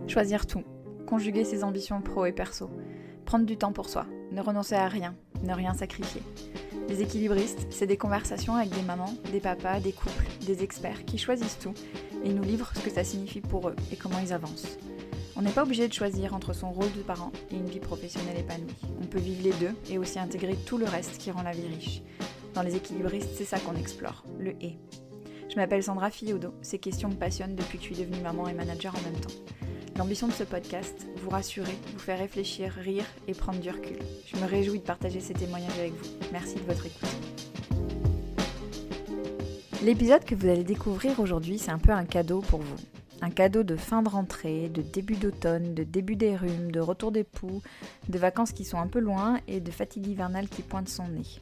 Choisir tout, conjuguer ses ambitions pro et perso, prendre du temps pour soi, ne renoncer à rien, ne rien sacrifier. Les équilibristes, c'est des conversations avec des mamans, des papas, des couples, des experts qui choisissent tout et nous livrent ce que ça signifie pour eux et comment ils avancent. On n'est pas obligé de choisir entre son rôle de parent et une vie professionnelle épanouie. On peut vivre les deux et aussi intégrer tout le reste qui rend la vie riche. Dans les équilibristes, c'est ça qu'on explore, le « et ». Je m'appelle Sandra Fiodo, ces questions me passionnent depuis que je suis devenue maman et manager en même temps. L'ambition de ce podcast, vous rassurer, vous faire réfléchir, rire et prendre du recul. Je me réjouis de partager ces témoignages avec vous. Merci de votre écoute. L'épisode que vous allez découvrir aujourd'hui, c'est un peu un cadeau pour vous. Un cadeau de fin de rentrée, de début d'automne, de début des rhumes, de retour des poux, de vacances qui sont un peu loin et de fatigue hivernale qui pointe son nez.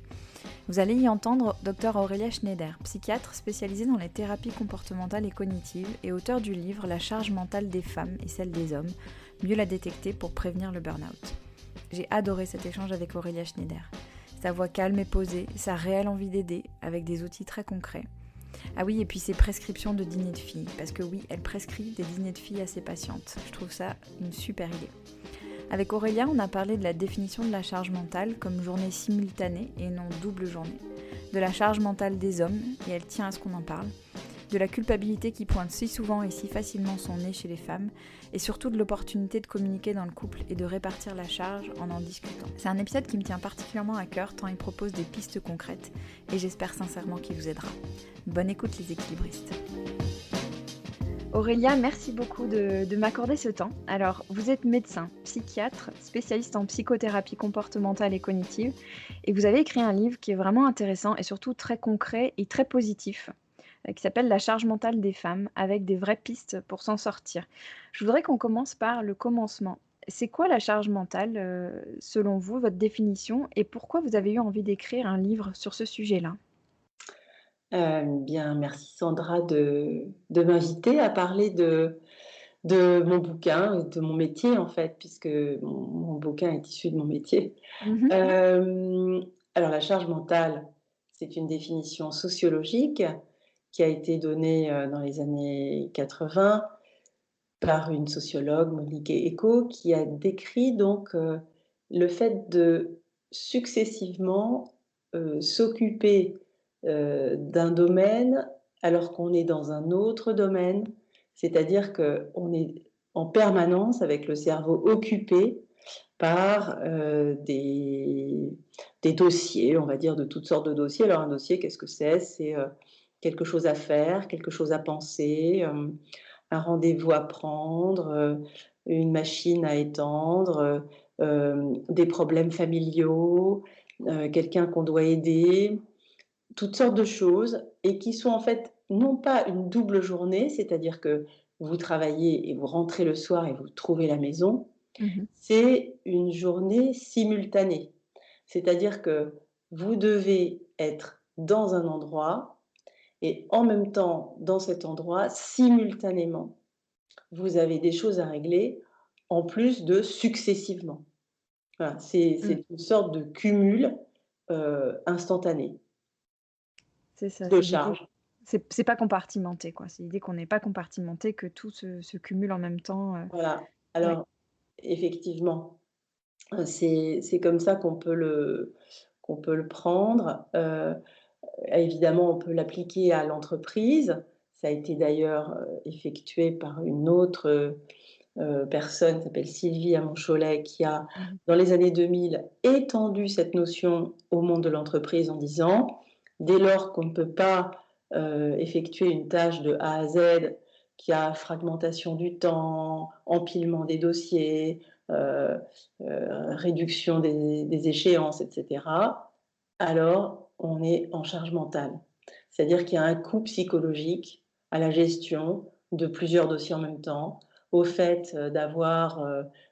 Vous allez y entendre Dr Aurélia Schneider, psychiatre spécialisée dans les thérapies comportementales et cognitives et auteur du livre La charge mentale des femmes et celle des hommes, mieux la détecter pour prévenir le burn-out. J'ai adoré cet échange avec Aurélia Schneider. Sa voix calme et posée, sa réelle envie d'aider avec des outils très concrets. Ah oui, et puis ses prescriptions de dîner de filles, parce que oui, elle prescrit des dîners de filles à ses patientes. Je trouve ça une super idée. Avec Aurélia, on a parlé de la définition de la charge mentale comme journée simultanée et non double journée, de la charge mentale des hommes, et elle tient à ce qu'on en parle, de la culpabilité qui pointe si souvent et si facilement son nez chez les femmes, et surtout de l'opportunité de communiquer dans le couple et de répartir la charge en discutant. C'est un épisode qui me tient particulièrement à cœur tant il propose des pistes concrètes, et j'espère sincèrement qu'il vous aidera. Bonne écoute les équilibristes. Aurélia, merci beaucoup de m'accorder ce temps. Alors, vous êtes médecin, psychiatre, spécialiste en psychothérapie comportementale et cognitive, et vous avez écrit un livre qui est vraiment intéressant et surtout très concret et très positif, qui s'appelle La charge mentale des femmes, avec des vraies pistes pour s'en sortir. Je voudrais qu'on commence par le commencement. C'est quoi la charge mentale, selon vous, votre définition, et pourquoi vous avez eu envie d'écrire un livre sur ce sujet-là? Bien, merci Sandra de m'inviter à parler de mon bouquin, de mon métier en fait, puisque mon bouquin est issu de mon métier. Mmh. Hem, alors la charge mentale, c'est une définition sociologique qui a été donnée, dans les années 80 par une sociologue, Monique Eco, qui a décrit donc, le fait de successivement, s'occuper, d'un domaine alors qu'on est dans un autre domaine. C'est-à-dire qu'on est en permanence avec le cerveau occupé par, des dossiers, on va dire de toutes sortes de dossiers. Alors un dossier, qu'est-ce que c'est? C'est, quelque chose à faire, quelque chose à penser, un rendez-vous à prendre, une machine à étendre, des problèmes familiaux, quelqu'un qu'on doit aider, toutes sortes de choses et qui sont en fait non pas une double journée, c'est-à-dire que vous travaillez et vous rentrez le soir et vous trouvez la maison, Mmh. c'est une journée simultanée. C'est-à-dire que vous devez être dans un endroit et en même temps, dans cet endroit, simultanément, vous avez des choses à régler, en plus de successivement. Voilà, c'est Mmh. c'est une sorte de cumul, instantané C'est ça, de c'est l'idée. charges. C'est pas compartimenté, quoi. C'est l'idée qu'on n'est pas compartimenté, que tout se cumule en même temps. Voilà. Ouais. Alors effectivement, c'est comme ça qu'on peut le prendre. Évidemment, on peut l'appliquer à l'entreprise. Ça a été d'ailleurs, effectué par une autre, personne qui s'appelle Sylvie Amon-Cholet, qui a, Mmh. dans les années 2000, étendu cette notion au monde de l'entreprise en disant: «Dès lors qu'on ne peut pas, effectuer une tâche de A à Z, qu'il y a fragmentation du temps, empilement des dossiers, heu réduction des échéances et cetera, alors on est en charge mentale». C'est-à-dire qu'il y a un coût psychologique à la gestion de plusieurs dossiers en même temps, au fait, d'avoir,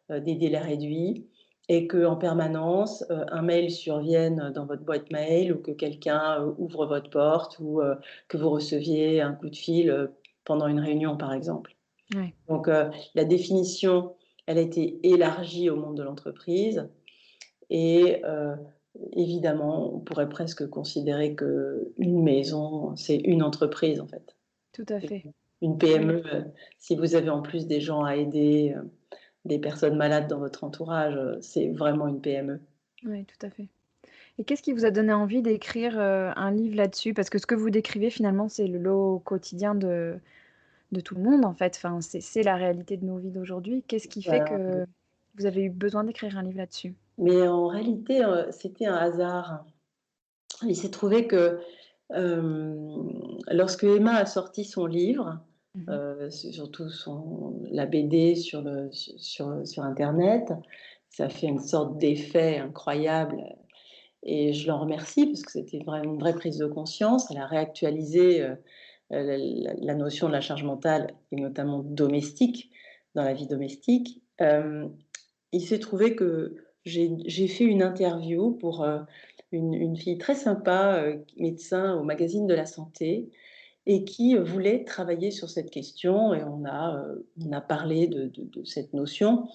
des délais réduits et qu'en permanence, un mail survienne dans votre boîte mail ou que quelqu'un, ouvre votre porte ou, que vous receviez un coup de fil, pendant une réunion, par exemple. Ouais. Donc, la définition, elle a été élargie au monde de l'entreprise et évidemment, on pourrait presque considérer qu'une maison, c'est une entreprise, en fait. Tout à C'est fait. une Oui, PME, si vous avez en plus des gens à aider, des personnes malades dans votre entourage, c'est vraiment une PME. oui, tout à fait. Et qu'est-ce qui vous a donné envie d'écrire, un livre là-dessus? Parce que ce que vous décrivez finalement, c'est le lot quotidien de tout le monde en fait, enfin, c'est la réalité de nos vies d'aujourd'hui. Qu'est-ce qui fait Voilà. que vous avez eu besoin d'écrire un livre là-dessus? Mais en réalité, c'était un hasard. Il s'est trouvé que, lorsque Emma a sorti son livre, Mmh mh. surtout la BD sur internet, ça a fait une sorte d'effet incroyable et je l'en remercie parce que c'était une vraie prise de conscience. Elle a réactualisé, la notion de la charge mentale et notamment domestique, dans la vie domestique. Il s'est trouvé que j'ai fait une interview pour, une fille très sympa, médecin au magazine de la santé et qui, voulait travailler sur cette question et on a parlé de cette notion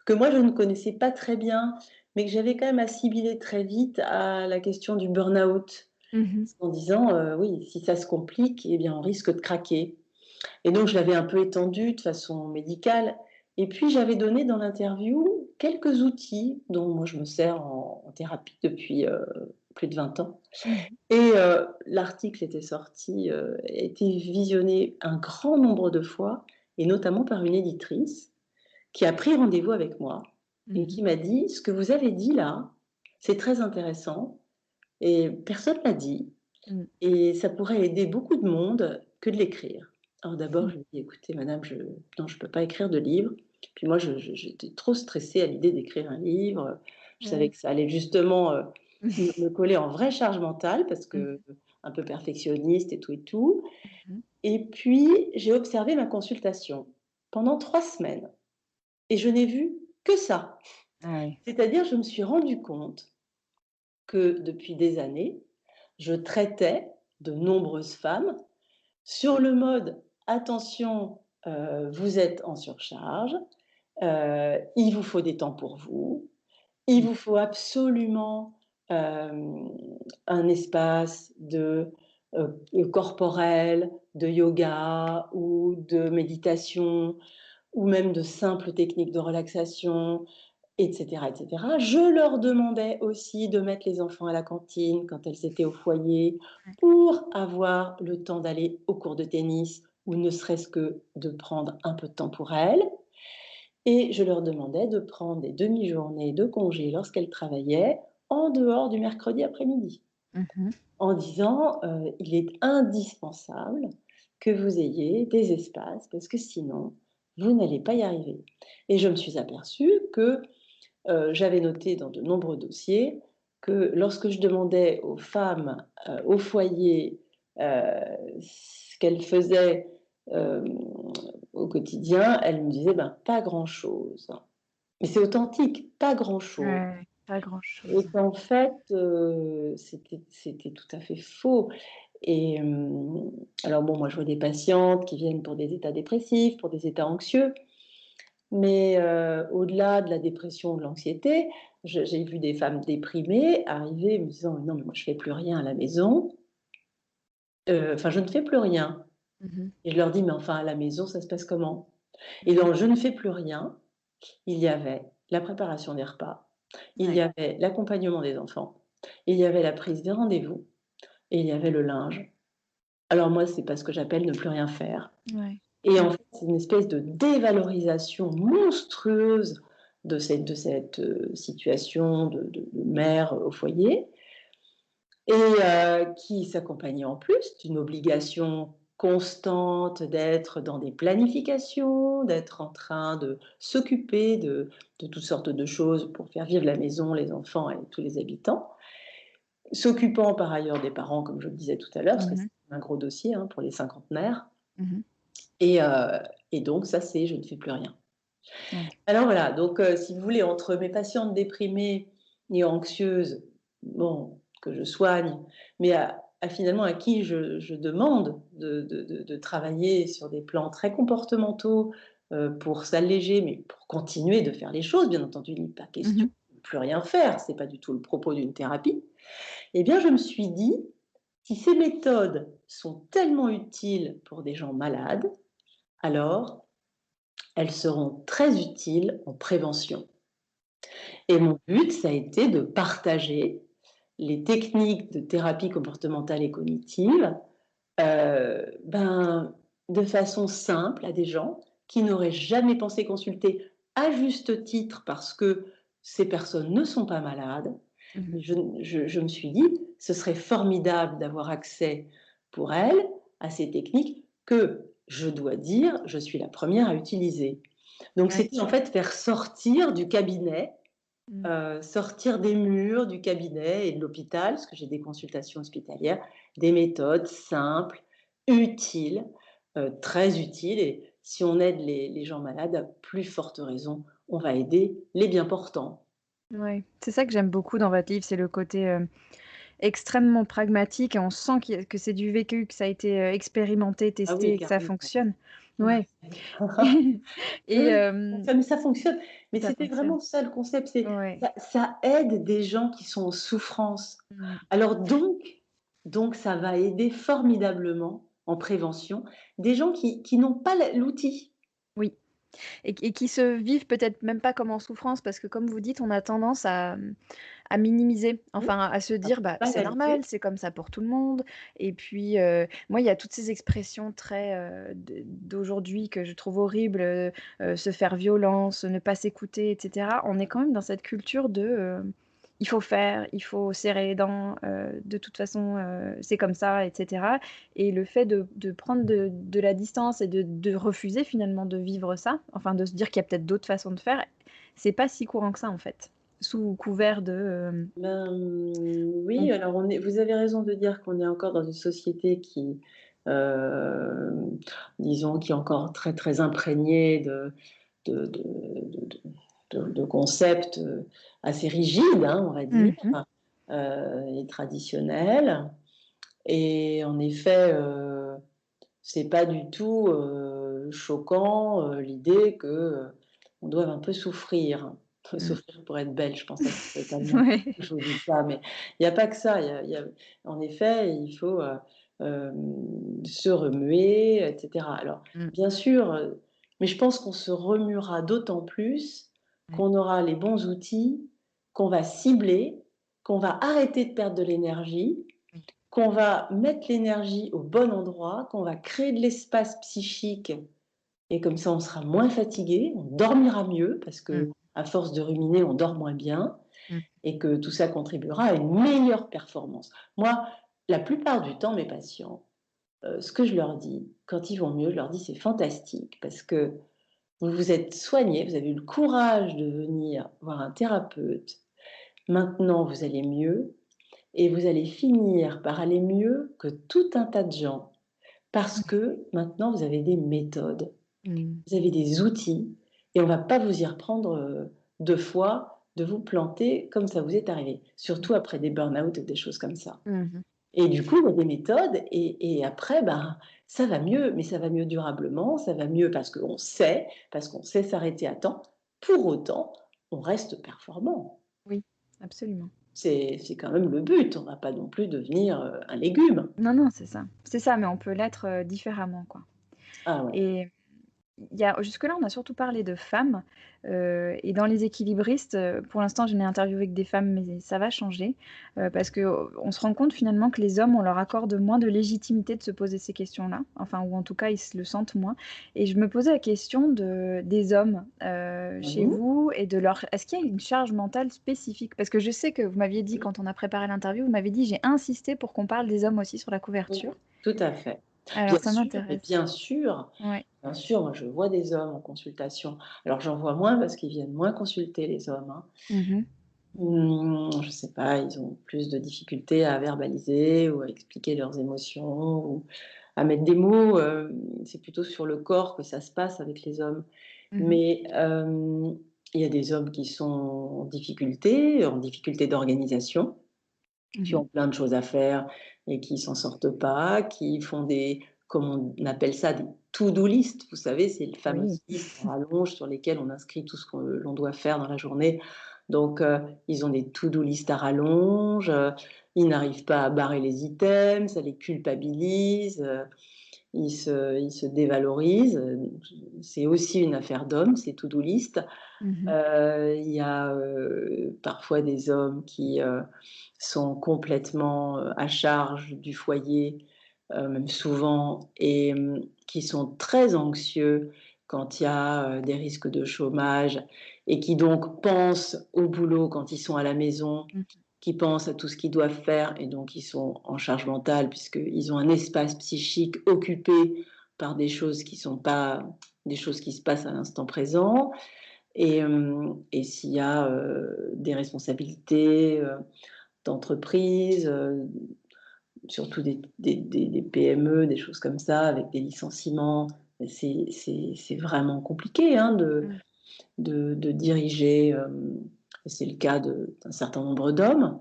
que moi je ne connaissais pas très bien, mais que j'avais quand même assimilée très vite à la question du burn-out. Mmh. En disant, «Oui, si ça se complique et bien on risque de craquer». Et donc je l'avais un peu étendu de façon médicale et puis j'avais donné dans l'interview quelques outils dont moi je me sers en thérapie depuis, plus de 20 ans Mmh. et l'article était sorti, été visionné un grand nombre de fois et notamment par une éditrice qui a pris rendez-vous avec moi et Mmh. qui m'a dit: «Ce que vous avez dit là, c'est très intéressant et personne l'a dit Mmh. et ça pourrait aider beaucoup de monde que de l'écrire». Alors d'abord, Mmh. je lui ai dit: «Écoutez madame, non, je peux pas écrire de livre». Puis moi, j'étais trop stressée à l'idée d'écrire un livre. Je savais Ouais. que ça allait justement, me coller en vraie charge mentale parce Mmh. que un peu perfectionniste et tout. Mmh. Et puis, j'ai observé ma consultation pendant 3 semaines et je n'ai vu que ça. Ah oui. C'est-à-dire, je me suis rendue compte que depuis des années, je traitais de nombreuses femmes sur le mode: «Attention, vous êtes en surcharge, il vous faut des temps pour vous, il Mmh. vous faut absolument, un espace corporel, de yoga ou de méditation ou même de simples techniques de relaxation et cetera et cetera». Je leur demandais aussi de mettre les enfants à la cantine quand elles étaient au foyer Ouais. pour avoir le temps d'aller au cours de tennis ou ne serait-ce que de prendre un peu de temps pour elles et je leur demandais de prendre des demi-journées de congé lorsqu'elles travaillaient en dehors du mercredi après-midi Mmh mh. en disant, «Il est indispensable que vous ayez des espaces parce que sinon vous n'allez pas y arriver» et je me suis aperçue que j'avais noté dans de nombreux dossiers que lorsque je demandais aux femmes, au foyer, ce qu'elles faisaient, hem, au quotidien, elles me disaient: «Ben, pas grand-chose». Mais c'est authentique, pas grand-chose Ouais, pas et grand-chose. qu'en fait, c'était tout à fait faux et alors bon, moi, je vois des patientes qui viennent pour des états dépressifs, pour des états anxieux. Mais au-delà de la dépression ou de l'anxiété, j'ai vu des femmes déprimées arriver me disant: «Non, mais moi je fais plus rien à la maison, enfin je ne fais plus rien» Mmh mh. et je leur dis: «Mais enfin à la maison ça se passe comment?» et Mmh. dans «Je ne fais plus rien», il y avait la préparation des repas, il y Ouais. avait l'accompagnement des enfants, il y avait la prise des rendez-vous et il y avait le linge. Alors moi, c'est pas ce que j'appelle ne plus rien faire. Ouais. Et en Ouais. fait, c'est une espèce de dévalorisation monstrueuse de cette, situation de mère au foyer et qui s'accompagnait en plus d'une obligation constante d'être dans des planifications, d'être en train de s'occuper de toutes sortes de choses pour faire vivre la maison, les enfants et tous les habitants. S'occupant par ailleurs des parents, comme je le disais tout à l'heure, parce que Mmh c'est mh. un gros dossier, hein, pour les cinquantenaires Mmh mh. et heu et donc ça, c'est je ne fais plus rien. Ouais. Alors voilà, donc si vous voulez, entre mes patientes déprimées et anxieuses, bon, que je soigne, mais finalement à qui je demande de travailler sur des plans très comportementaux, pour s'alléger, mais pour continuer de faire les choses, bien entendu, il n'est pas Mmh question mh. de plus rien faire, c'est pas du tout le propos d'une thérapie. Eh bien, je me suis dit: «Si ces méthodes sont tellement utiles pour des gens malades, alors elles seront très utiles en prévention. Et mon but, ça a été de partager les techniques de thérapie comportementale et cognitive, ben, de façon simple à des gens qui n'auraient jamais pensé consulter, à juste titre parce que ces personnes ne sont pas malades. Mmh. Mais je me suis dit: «Ce serait formidable d'avoir accès pour elles à ces techniques que, je dois dire, je suis la première à utiliser». Donc Ouais. c'était en fait faire sortir du cabinet, Mmh. sortir des murs du cabinet et de l'hôpital, parce que j'ai des consultations hospitalières, des méthodes simples, utiles, très utiles, et si on aide les gens malades, à plus forte raison, on va aider les bien portants. Ouais. C'est ça que j'aime beaucoup dans votre livre, c'est le côté, extrêmement pragmatique et on sent que c'est du vécu, que ça a été, expérimenté, Ah testé oui, et que ça carrément. fonctionne. Ouais. Ouais. Oui, Et oui, ça fonctionne, mais ça c'était fonctionne. vraiment ça le concept, c'est Ouais. ça aide des gens qui sont en souffrance. Mmh. Alors donc ça va aider formidablement en prévention des gens qui n'ont pas l'outil. Oui. Et qui se vivent peut-être même pas comme en souffrance parce que comme vous dites, on a tendance à minimiser, Oui, enfin à se à dire: «Bah, c'est normal, banaliser. c'est comme ça pour tout le monde» et puis, moi, il y a toutes ces expressions très, d'aujourd'hui que je trouve horribles, se faire violence, ne pas s'écouter et cetera. On est quand même dans cette culture de, il faut faire, il faut serrer les dents, de toute façon, c'est comme ça et cetera et le fait de prendre de la distance et de refuser finalement de vivre ça, enfin de se dire qu'il y a peut-être d'autres façons de faire, c'est pas si courant que ça en fait. Sous couvert de, Ben, on oui, alors vous avez raison de dire qu'on est encore dans une société qui, disons, qui est encore très, très imprégnée de concepts, assez rigides, hein, on va dire, mmh mh. et traditionnels. Et en effet, c'est pas du tout, choquant, l'idée que, on doive un peu souffrir. Mmh. Souffrir pour être belle, je pense à cette Allemande. Ouais. Je vous dis ça, mais il y a pas que ça. Il y a en effet, il faut, se remuer et cetera. Alors Mmh. bien sûr, mais je pense qu'on se remuera d'autant plus Ouais. qu'on aura les bons outils, qu'on va cibler, qu'on va arrêter de perdre de l'énergie, Oui. qu'on va mettre l'énergie au bon endroit, qu'on va créer de l'espace psychique, et comme ça on sera moins fatigué, on dormira mieux parce Mmh. que à force de ruminer, on dort moins bien, Mmh. et que tout ça contribuera à une meilleure performance. Moi, la plupart du temps, mes patients, ce que je leur dis quand ils vont mieux, je leur dis: «C'est fantastique parce que vous vous êtes soignés, vous avez eu le courage de venir voir un thérapeute. Maintenant, vous allez mieux et vous allez finir par aller mieux que tout un tas de gens. Parce que maintenant, vous avez des méthodes, Mmh. vous avez des outils et on ne va pas vous y reprendre, 2 fois, de vous planter comme ça vous est arrivé». Mmh. Surtout après des burn-out et des choses comme ça. Mmh mh. Et du coup, il y a des méthodes, et après, ben, ça va mieux, mais ça va mieux durablement, ça va mieux parce qu'on sait s'arrêter à temps. Pour autant, on reste performant. Oui, absolument. C'est quand même le but, on ne va pas non plus devenir, un légume. Non, non, c'est ça. C'est ça, mais on peut l'être, différemment, quoi. Ah ouais. Et il y a jusque-là, on a surtout parlé de femmes, et dans les équilibristes, pour l'instant, je n'ai interviewé que des femmes, mais ça va changer, parce qu'on se rend compte finalement que les hommes, on leur accorde moins de légitimité de se poser ces questions-là, enfin ou en tout cas, ils se le sentent moins et je me posais la question des hommes, chez Mmh. vous et de leur est-ce qu'il y a une charge mentale spécifique? Parce que je sais que vous m'aviez dit Oui, quand on a préparé l'interview, vous m'avez dit: «J'ai insisté pour qu'on parle des hommes aussi sur la oui, couverture». tout à fait. Alors Bien ça sûr, mais m'intéresse. Ouais. bien sûr, moi je vois des hommes en consultation. Alors j'en vois moins parce qu'ils viennent moins consulter les hommes, hein. Mmh. Je sais pas, ils ont plus de difficultés à verbaliser ou à expliquer leurs émotions ou à mettre des mots, c'est plutôt sur le corps que ça se passe avec les hommes. Mmh. Mais, il y a des hommes qui sont en difficulté d'organisation, qui Mmh. ont plein de choses à faire et qui s'en sortent pas, qui font des, comme on appelle ça, des to-do list. Vous savez, c'est les Oui. fameuses listes à rallonge sur lesquelles on inscrit tout ce qu'on l'on doit faire dans la journée. Donc, ils ont des to-do list à rallonge, ils n'arrivent pas à barrer les items, ça les culpabilise, ils se dévalorisent. C'est aussi une affaire d'hommes, ces to-do list. Mmh. Il y a, parfois des hommes qui, sont complètement, à charge du foyer, même souvent et qui sont très anxieux quand il y a, des risques de chômage et qui donc pensent au boulot quand ils sont à la maison, Mmh. qui pensent à tout ce qu'ils doivent faire et donc ils sont en charge mentale puisqu'ils ont un espace psychique occupé par des choses qui sont pas des choses qui se passent à l'instant présent et s'il y a, des responsabilités, d'entreprise, surtout des PME, des choses comme ça, avec des licenciements, c'est vraiment compliqué, hein, Mmh. de diriger, et c'est le cas d'un certain nombre d'hommes.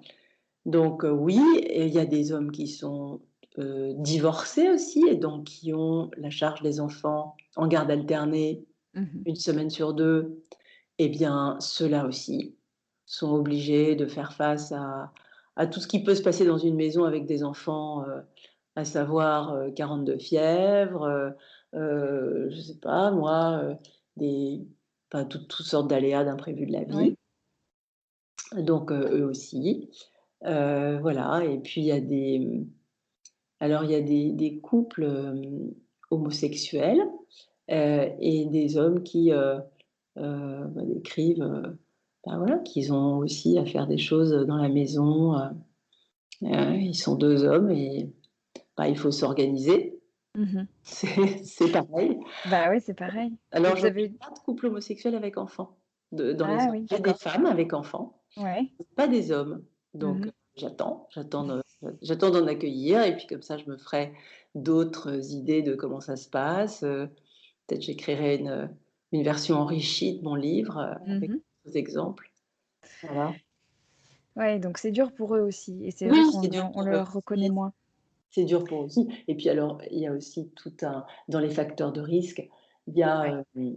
Donc oui, et il y a des hommes qui sont, divorcés aussi et donc qui ont la charge des enfants en garde alternée Mmh. 1 semaine sur 2. Eh bien, ceux-là aussi sont obligés de faire face à tout ce qui peut se passer dans une maison avec des enfants, à savoir, 42 fièvres, je sais pas moi, des enfin toutes sortes d'aléas, d'imprévus de la vie. Oui. Donc eux aussi, voilà et puis il y a alors il y a des couples, homosexuels, et des hommes qui, bah, décrivent, bah, voilà, qu'ils ont aussi à faire des choses, dans la maison, ils sont 2 hommes et bah, il faut s'organiser. Mmh. C'est pareil. Bah, oui, c'est pareil. Et Alors vous je n'ai avez pas de couple homosexuel avec enfants, dans les ah hommes. oui, J'ai des d'accord. femmes avec enfants, Ouais. pas des hommes. Donc Mmh. j'attends d'en accueillir et puis comme ça je me ferai d'autres idées de comment ça se passe, peut-être j'écrirai une version enrichie de mon livre, avec Mmh. d'autres exemples. Voilà. Ouais, donc c'est dur pour eux aussi et c'est Oui, vrai c'est dur on pour eux le reconnaît aussi, moins. c'est dur pour eux aussi et puis alors, il y a aussi tout un dans les facteurs de risque, il y a, Ouais.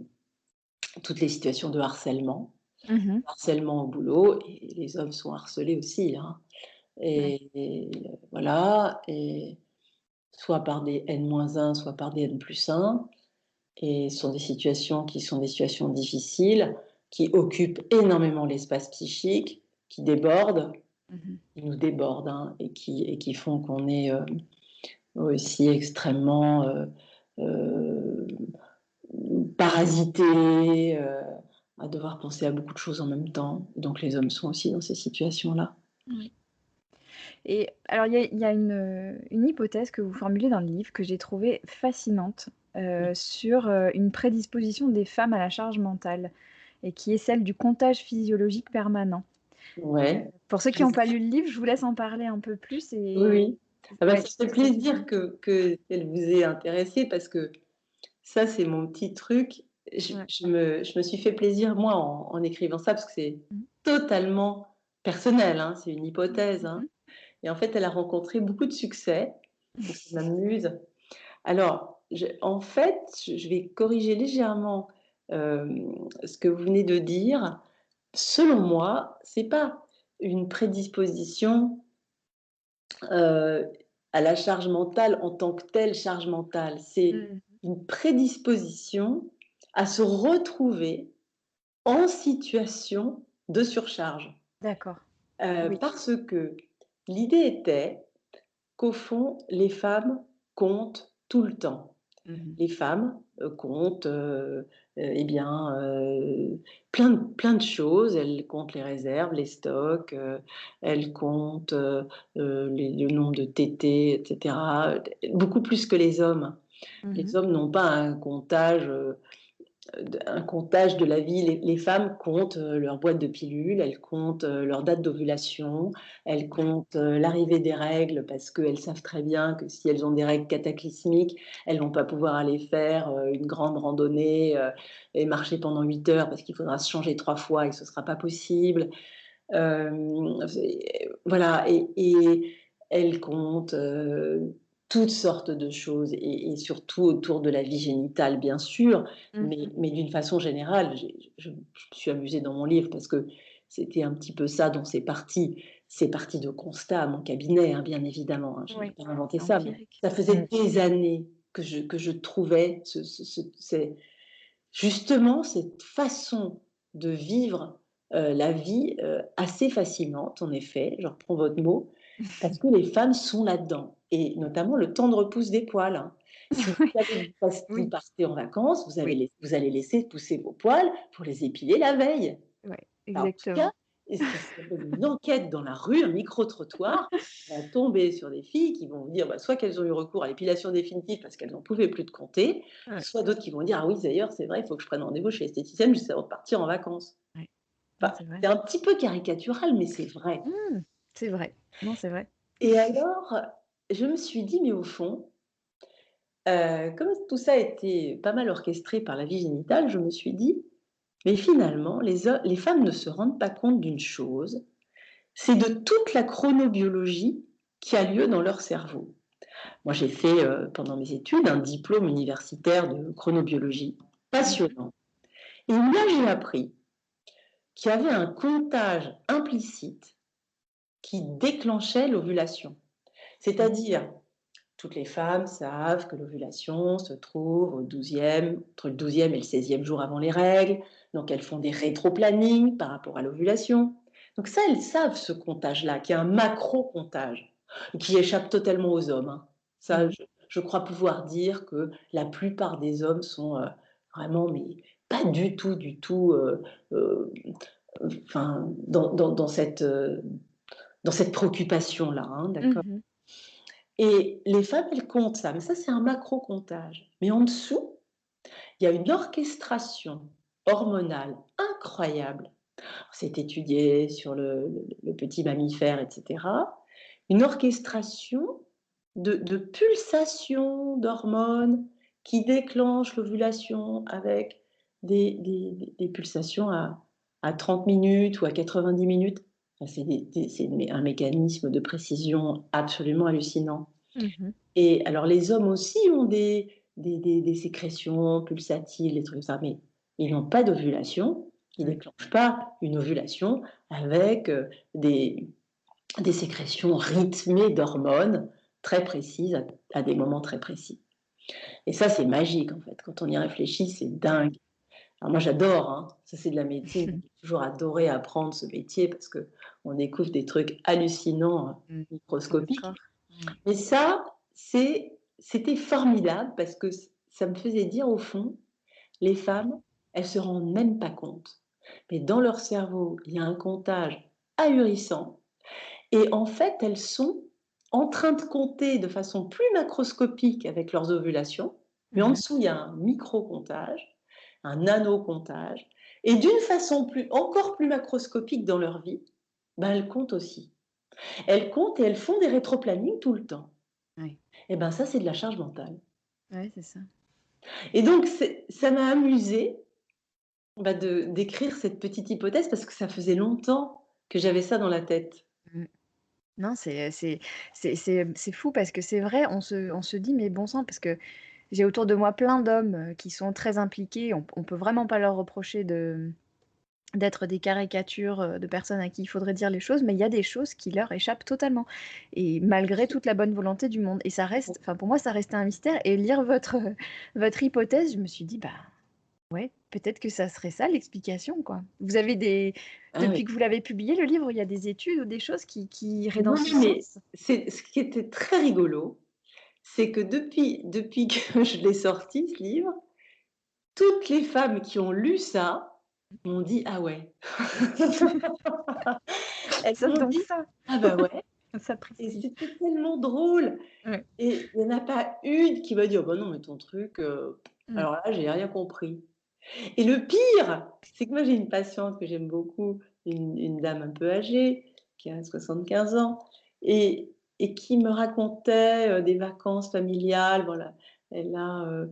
toutes les situations de harcèlement. Mmh. Harcèlement au boulot et les hommes sont harcelés aussi, hein Ouais. voilà et soit par des N-1, soit par des N+1 et ce sont des situations qui sont des situations difficiles, qui occupent énormément l'espace psychique, qui débordent, Mmh. qui nous débordent, hein et qui font qu'on est, aussi extrêmement, heu, parasité, à devoir penser à beaucoup de choses en même temps. Donc les hommes sont aussi dans ces situations-là. Oui. Et alors il y a une hypothèse que vous formulez dans le livre que j'ai trouvée fascinante, sur, une prédisposition des femmes à la charge mentale et qui est celle du comptage physiologique permanent. Ouais. Pour ceux qui n'ont pas lu le livre, je vous laisse en parler un peu plus Oui, et oui. Ah bah, ouais, ça fait c'est plaisir que qu'elle vous ait intéressée parce que ça, c'est mon petit truc. ouais. Je me suis fait plaisir moi en écrivant ça parce que c'est Mmh. totalement personnel, hein, c'est une hypothèse, Mmh hein mh. et en fait, elle a rencontré beaucoup de succès, donc ça m'amuse. Alors, en fait, je vais corriger légèrement, ce que vous venez de dire. Selon moi, c'est pas une prédisposition Heu, à la charge mentale en tant que telle charge mentale. C'est Mmh. une prédisposition à se retrouver en situation de surcharge. D'accord. Oui. Parce que l'idée était qu'au fond, les femmes comptent tout le temps. Mmh. Les femmes, comptent, eh bien, plein de choses. Elles comptent les réserves, les stocks, elles comptent, le nombre de tétés et cetera, beaucoup plus que les hommes. Mmh. Les hommes n'ont pas un comptage de la vie. Les femmes comptent, leur boîte de pilules, elles comptent, leur date d'ovulation, elles Ouais. comptent, l'arrivée des règles parce qu'elles savent très bien que si elles ont des règles cataclysmiques, elles vont pas pouvoir aller faire, une grande randonnée, et marcher pendant 8 heures parce qu'il faudra se changer 3 fois et que ce sera pas possible. C'est voilà et elle compte, toutes sortes de choses et surtout autour de la vie génitale, bien sûr, Mmh. mais d'une façon générale, je me suis amusée dans mon livre parce que c'était un petit peu ça dont c'est parti. C'est parti de constats à mon cabinet, hein, bien évidemment, hein, je n'ai Oui, pas inventé c'est ça, mais empirique. ça faisait Mmh. des années que je trouvais justement cette façon de vivre, la vie, assez fascinante en effet, je reprends votre mot, parce que les femmes sont là-dedans et notamment le temps de repousse des poils, hein. Si vous Oui, savez que vous oui, partez en vacances, oui, vous allez laisser pousser vos poils pour les épiler la veille. ouais, Enfin, en tout cas, exactement. et si on fait une enquête dans la rue, un micro-trottoir, on va tomber sur des filles qui vont vous dire, bah, soit qu'elles ont eu recours à l'épilation définitive parce qu'elles n'en pouvaient plus de compter, Ouais, soit d'autres qui vont dire: «Ah oui, d'ailleurs, c'est vrai, il faut que je prenne rendez-vous chez l'esthéticienne juste avant de partir en vacances». ouais. Non, Enfin, c'est vrai. c'est un petit peu caricatural, mais c'est vrai. Mmh, c'est vrai. Non, c'est vrai. Et alors, je me suis dit: «Mais au fond», comme tout ça a été pas mal orchestré par la vie génitale, je me suis dit: «Mais finalement, les femmes ne se rendent pas compte d'une chose, c'est de toute la chronobiologie qui a lieu dans leur cerveau». Moi, j'ai fait, pendant mes études, un diplôme universitaire de chronobiologie, Mmh. passionnant. Et là, j'ai appris qu'il y avait un comptage implicite qui déclenchait l'ovulation. Mmh. C'est-à-dire, toutes les femmes savent que l'ovulation se trouve au 12e, entre le 12e et le 16e jour avant les règles, donc elles font des rétro-plannings par rapport à l'ovulation. Donc ça, elles savent ce comptage-là, qui est un macro-comptage, qui échappe totalement aux hommes, hein. Ça, Mmh. je crois pouvoir dire que la plupart des hommes sont, vraiment, mais pas du tout, heu, enfin, dans cette préoccupation-là, hein, d'accord? Mmh. Et les femmes, elles comptent ça, mais ça, c'est un macro-comptage. Mais en dessous, il y a une orchestration hormonale incroyable. C'est étudié sur le petit mammifère, et cetera. Une orchestration de pulsations d'hormones qui déclenchent l'ovulation avec des pulsations à 30 minutes ou à 90 minutes. Enfin, c'est un mécanisme de précision absolument hallucinant. Mmh. Et alors les hommes aussi ont des sécrétions pulsatiles, des trucs comme ça, mais ils n'ont pas d'ovulation. Ils Oui. déclenchent pas une ovulation avec, des sécrétions rythmées d'hormones très précises à des moments très précis. Et ça, c'est magique en fait. Quand on y réfléchit, c'est dingue. Alors moi j'adore, hein, ça c'est de la médecine. J'ai toujours adoré apprendre ce métier parce qu'on découvre des trucs hallucinants, Mmh. Sur le microscopiques. corps. Mmh. Mais ça, c'était formidable parce que ça me faisait dire au fond, les femmes, elles se rendent même pas compte. Mais dans leur cerveau, il y a un comptage ahurissant et en fait, elles sont en train de compter de façon plus macroscopique avec leurs ovulations, mais en Mmh. dessous, il y a un micro-comptage, un nano-comptage et d'une façon encore plus macroscopique dans leur vie, ben, elles comptent aussi. Elles comptent et elles font des rétro-plannings tout le temps. Oui. Et ben ça, c'est de la charge mentale. Ouais, c'est ça. Et donc ça m'a amusée, bah, d'écrire cette petite hypothèse parce que ça faisait longtemps que j'avais ça dans la tête. Mmh. Non, c'est fou parce que c'est vrai, on se dit: «Mais bon sang», parce que j'ai autour de moi plein d'hommes, qui sont très impliqués. On peut vraiment pas leur reprocher d'être des caricatures, de personnes à qui il faudrait dire les choses, mais il y a des choses qui leur échappent totalement et malgré toute la bonne volonté du monde et ça reste enfin pour moi ça restait un mystère et lire votre, votre hypothèse, je me suis dit: «Bah, ouais, peut-être que ça serait ça l'explication, quoi». Vous avez des Ah oui. depuis que vous l'avez publié le livre, il y a des études ou des choses qui iraient dans ce Oui, mais sens? c'est ce qui était très rigolo, c'est que depuis que je l'ai sorti ce livre, toutes les femmes qui ont lu ça m'ont dit: «Ah ouais». Elles Ça m'ont donc dit: ça, «Ah bah ouais» ça et précise. c'était tellement drôle Ouais. et il y en a pas une qui m'a dit: «Oh bah non, mais ton truc, Mmh. alors là, j'ai rien compris». Et le pire, c'est que moi j'ai une patiente que j'aime beaucoup, une dame un peu âgée, qui a 75 ans et qui me racontait, des vacances familiales. Voilà, elle a,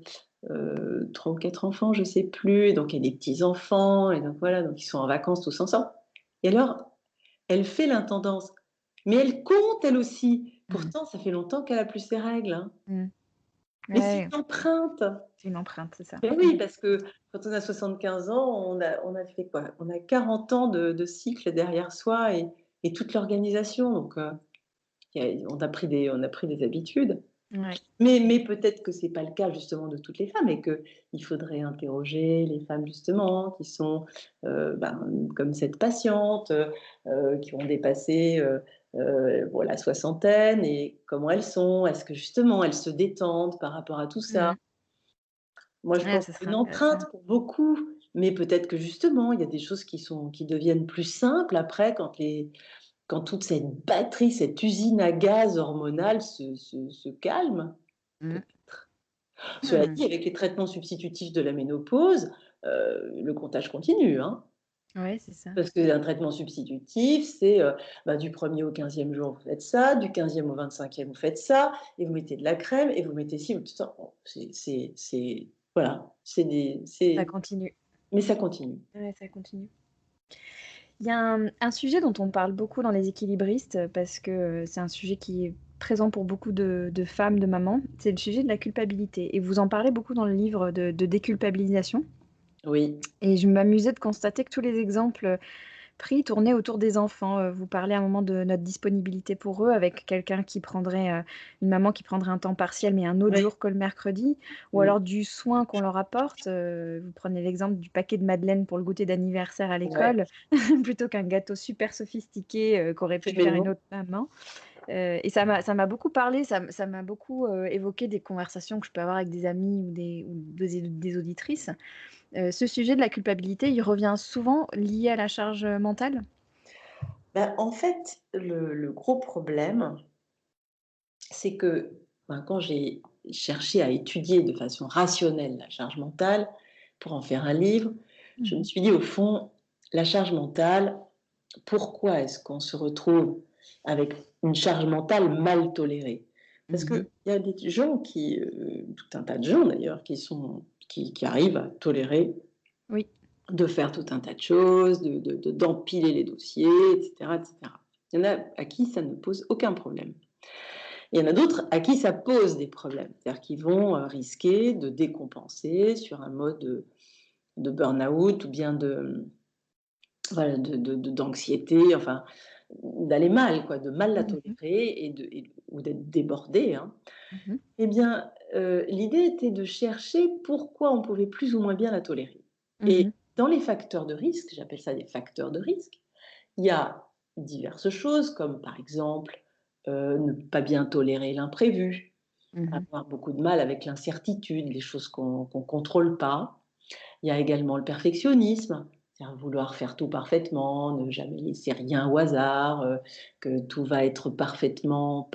3 ou 4 enfants, je sais plus, et donc il y a des petits-enfants et donc voilà, donc ils sont en vacances tous ensemble et alors elle fait l'intendance, mais elle compte elle aussi. Mmh. Pourtant ça fait longtemps qu'elle a plus ses règles, hein, Mmh. mais c'est Ouais, une empreinte. c'est une empreinte, c'est ça. Ben Mmh. oui, parce que quand on a 75 ans, on a fait quoi? On a 40 ans de cycle derrière soi et toute l'organisation donc il y a on a pris des habitudes. Ouais. Mais peut-être que c'est pas le cas justement de toutes les femmes et qu'il faudrait interroger les femmes justement qui sont, ben, comme cette patiente, qui ont dépassé, bon la soixantaine et comment elles sont? Est-ce que justement elles se détendent par rapport à tout ça? Mmh. Moi je Ouais, pense ce que c'est serait une intéressant. empreinte pour beaucoup, mais peut-être que justement il y a des choses qui deviennent plus simples après quand toute cette batterie, cette usine à gaz hormonale se calme, Mmh. peut-être. Cela Mmh. dit, avec les traitements substitutifs de la ménopause, le comptage continue, hein. Ouais, c'est ça. Parce qu'un traitement substitutif, c'est, bah, du 1er au 15e jour, vous faites ça, du 15e au 25e, vous faites ça et vous mettez de la crème et vous mettez ci ou tout ça. Bon, c'est voilà, Ça c'est continue. mais ça continue. Ouais, ça continue. Il y a un sujet dont on parle beaucoup dans les équilibristes, parce que, c'est un sujet qui est présent pour beaucoup de femmes, de mamans, c'est le sujet de la culpabilité et vous en parlez beaucoup dans le livre de déculpabilisation Oui, et je m'amusais de constater que tous les exemples, pris tournaient autour des enfants. Vous parlez à un moment de notre disponibilité pour eux avec quelqu'un qui prendrait, une maman qui prendrait un temps partiel, mais un autre oui, jour que le mercredi ou mmh, alors du soin qu'on leur apporte. Vous prenez l'exemple du paquet de madeleines pour le goûter d'anniversaire à ouais, l'école, plutôt qu'un gâteau super sophistiqué, qu'aurait fait pu faire une maison. autre maman. Et ça m'a beaucoup parlé, ça m'a beaucoup, évoqué des conversations que je peux avoir avec des amis ou des auditrices. Ce sujet de la culpabilité, il revient souvent lié à la charge, mentale? Bah, en fait, le gros problème, c'est que, ben, quand j'ai cherché à étudier de façon rationnelle la charge mentale pour en faire un livre, je me Mmh. suis dit au fond, la charge mentale, pourquoi est-ce qu'on se retrouve avec une charge mentale mal tolérée? Parce Mmh. qu'il y a des gens qui, tout un tas de gens d'ailleurs, qui arrivent à tolérer Oui. de faire tout un tas de choses, d'empiler les dossiers, et cetera, et cetera. Il y en a à qui ça ne pose aucun problème. Il y en a d'autres à qui ça pose des problèmes, c'est-à-dire qu'ils vont, risquer de décompenser sur un mode, de burn-out ou bien de, voilà, d'anxiété, enfin, d'aller mal quoi, de mal la Mmh mh. tolérer ou d'être débordé, hein. Mmh. Eh bien, l'idée était de chercher pourquoi on pouvait plus ou moins bien la tolérer et Mmh. dans les facteurs de risque, j'appelle ça des facteurs de risque, il y a diverses choses comme par exemple, ne pas bien tolérer l'imprévu, Mmh. avoir beaucoup de mal avec l'incertitude, les choses qu'on contrôle pas. Il y a également le perfectionnisme, c'est-à-dire vouloir faire tout parfaitement, ne jamais laisser rien au hasard, que tout va être parfaitement,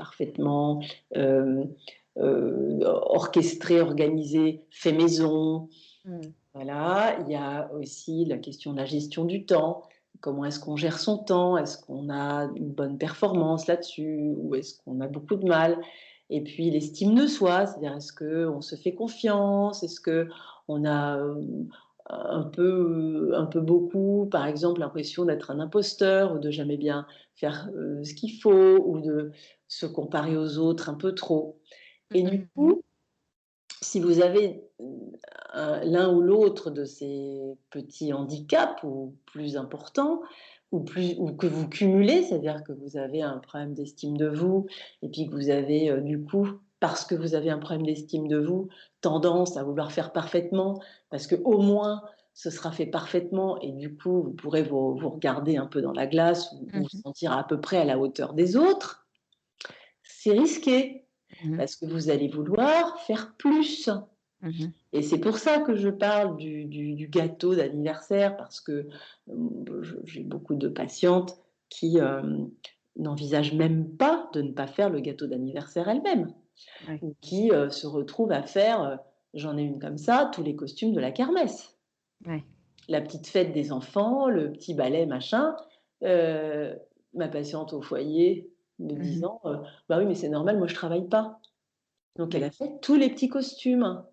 hem, orchestré, organisé, fait maison. Mmh. Voilà, il y a aussi la question de la gestion du temps. Comment est-ce qu'on gère son temps? Est-ce qu'on a une bonne performance là-dessus ou est-ce qu'on a beaucoup de mal? Et puis l'estime de soi, c'est-à-dire est-ce qu'on se fait confiance? Est-ce qu'on a, un peu beaucoup, par exemple, l'impression d'être un imposteur ou de jamais bien faire, ce qu'il faut ou de se comparer aux autres un peu trop? Et du Mmh mh. coup, si vous avez, l'un ou l'autre de ces petits handicaps ou plus importants ou que vous cumulez, c'est-à-dire que vous avez un problème d'estime de vous et puis que vous avez, du coup, parce que vous avez un problème d'estime de vous, tendance à vouloir faire parfaitement parce qu'au moins ce sera fait parfaitement et du coup, vous pourrez vous regarder un peu dans la glace ou vous Mmh. sentir à peu près à la hauteur des autres. C'est risqué Mmh. parce que vous allez vouloir faire plus. Mmh. Et c'est pour ça que je parle du gâteau d'anniversaire parce que, j'ai beaucoup de patientes qui, n'envisagent même pas de ne pas faire le gâteau d'anniversaire elles-mêmes Ouais. ou qui, se retrouvent à faire, j'en ai une comme ça, tous les costumes de la kermesse. Ouais. La petite fête des enfants, le petit ballet machin, heu, ma patiente au foyer me Mmh. disant, «Bah oui, mais c'est normal, moi je travaille pas». Donc elle Ouais. a fait tous les petits costumes.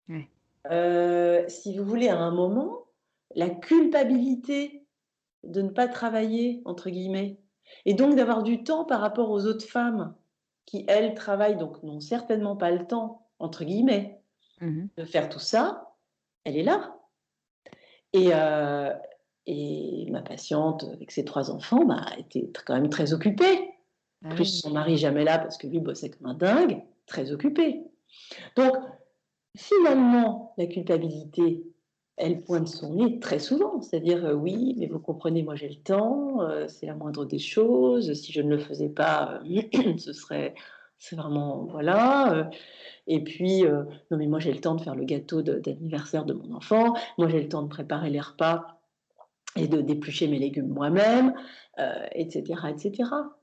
Ouais. Si vous voulez, à un moment, la culpabilité de ne pas «travailler» entre guillemets et donc d'avoir du temps par rapport aux autres femmes qui, elles, travaillent, donc n'ont certainement pas le temps, entre guillemets, Mmh. de faire tout ça, elle est là et heu et ma patiente avec ses 3 enfants, bah, était quand même très occupée. Bah Plus oui. son mari jamais là parce que lui bossait comme un dingue. très occupée. Donc finalement, la culpabilité, elle pointe son nez très souvent. C'est-à-dire, «Oui, mais vous comprenez, moi j'ai le temps, c'est la moindre des choses. Si je ne le faisais pas, ce serait c'est vraiment voilà, et puis, non mais moi j'ai le temps de faire le gâteau d'anniversaire de mon enfant. Moi j'ai le temps de préparer les repas et de d'éplucher mes légumes moi-même», et cetera et cetera.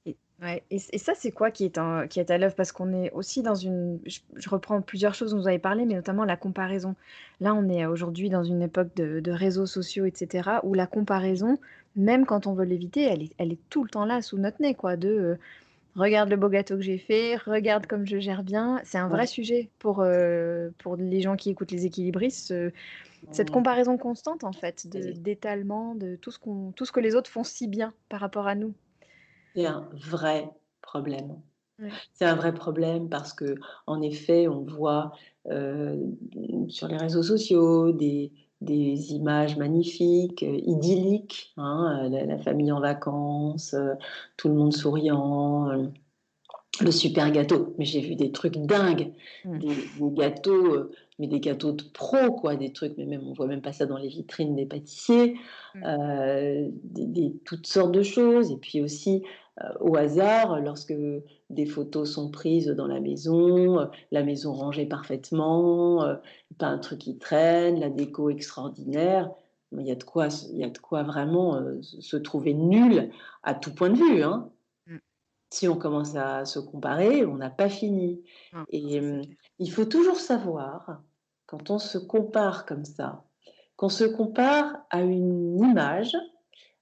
Et ouais et ça, c'est quoi qui est à l'œuvre? Parce qu'on est aussi dans une je reprends plusieurs choses dont vous avez parlé, mais notamment la comparaison. Là, on est aujourd'hui dans une époque de réseaux sociaux et cetera, où la comparaison, même quand on veut l'éviter, elle est tout le temps là, sous notre nez, quoi, «Regarde le beau gâteau que j'ai fait, regarde comme je gère bien». C'est un vrai Ouais. sujet pour les gens qui écoutent les équilibristes, cette Mmh, comparaison constante, en fait, vas-y. d'étalement de tout ce que les autres font si bien par rapport à nous. C'est un vrai problème. Ouais. C'est un vrai problème parce que, en effet, on voit, heu, sur les réseaux sociaux des images magnifiques, idylliques, hein, la famille en vacances, tout le monde souriant, le super gâteau. Mais j'ai vu des trucs dingues, Mmh. des gâteaux, mais des gâteaux de pros quoi, des trucs mais même on voit même pas ça dans les vitrines des pâtissiers, Mmh. des toutes sortes de choses et puis aussi, au hasard, lorsque des photos sont prises dans la maison rangée parfaitement, pas un truc qui traîne, la déco extraordinaire. Il y a de quoi vraiment, se trouver nul à tout point de vue, hein. Mmh. Si on commence à se comparer, on n'a pas fini Non, et ça c'est clair. il faut toujours savoir, quand on se compare comme ça, qu'on se compare à une image,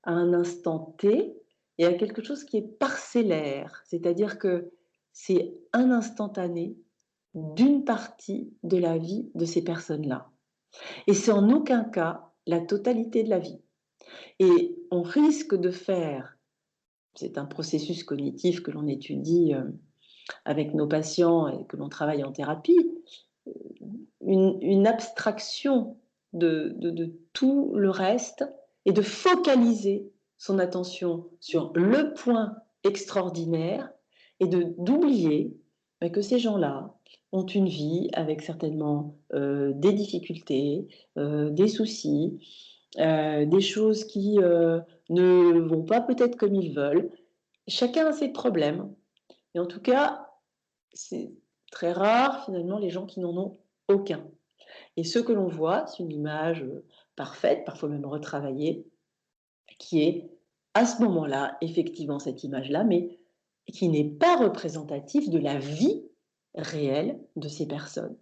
à un instant T et à quelque chose qui est parcellaire. C'est-à-dire que c'est un instantané d'une partie de la vie de ces personnes-là et c'est en aucun cas la totalité de la vie et on risque de faire c'est un processus cognitif que l'on étudie, avec nos patients et que l'on travaille en thérapie, une abstraction de tout le reste et de focaliser son attention sur le point extraordinaire et d'oublier bah, que ces gens-là ont une vie avec certainement des difficultés, des soucis, des choses qui ne vont pas peut-être comme ils veulent. Chacun a ses problèmes. Et en tout cas, c'est très rare finalement les gens qui n'en ont aucun. Et ce que l'on voit, c'est une image, parfaite, parfois même retravaillée, qui est à ce moment-là, effectivement cette image-là, mais qui n'est pas représentative de la vie réelle de ces personnes.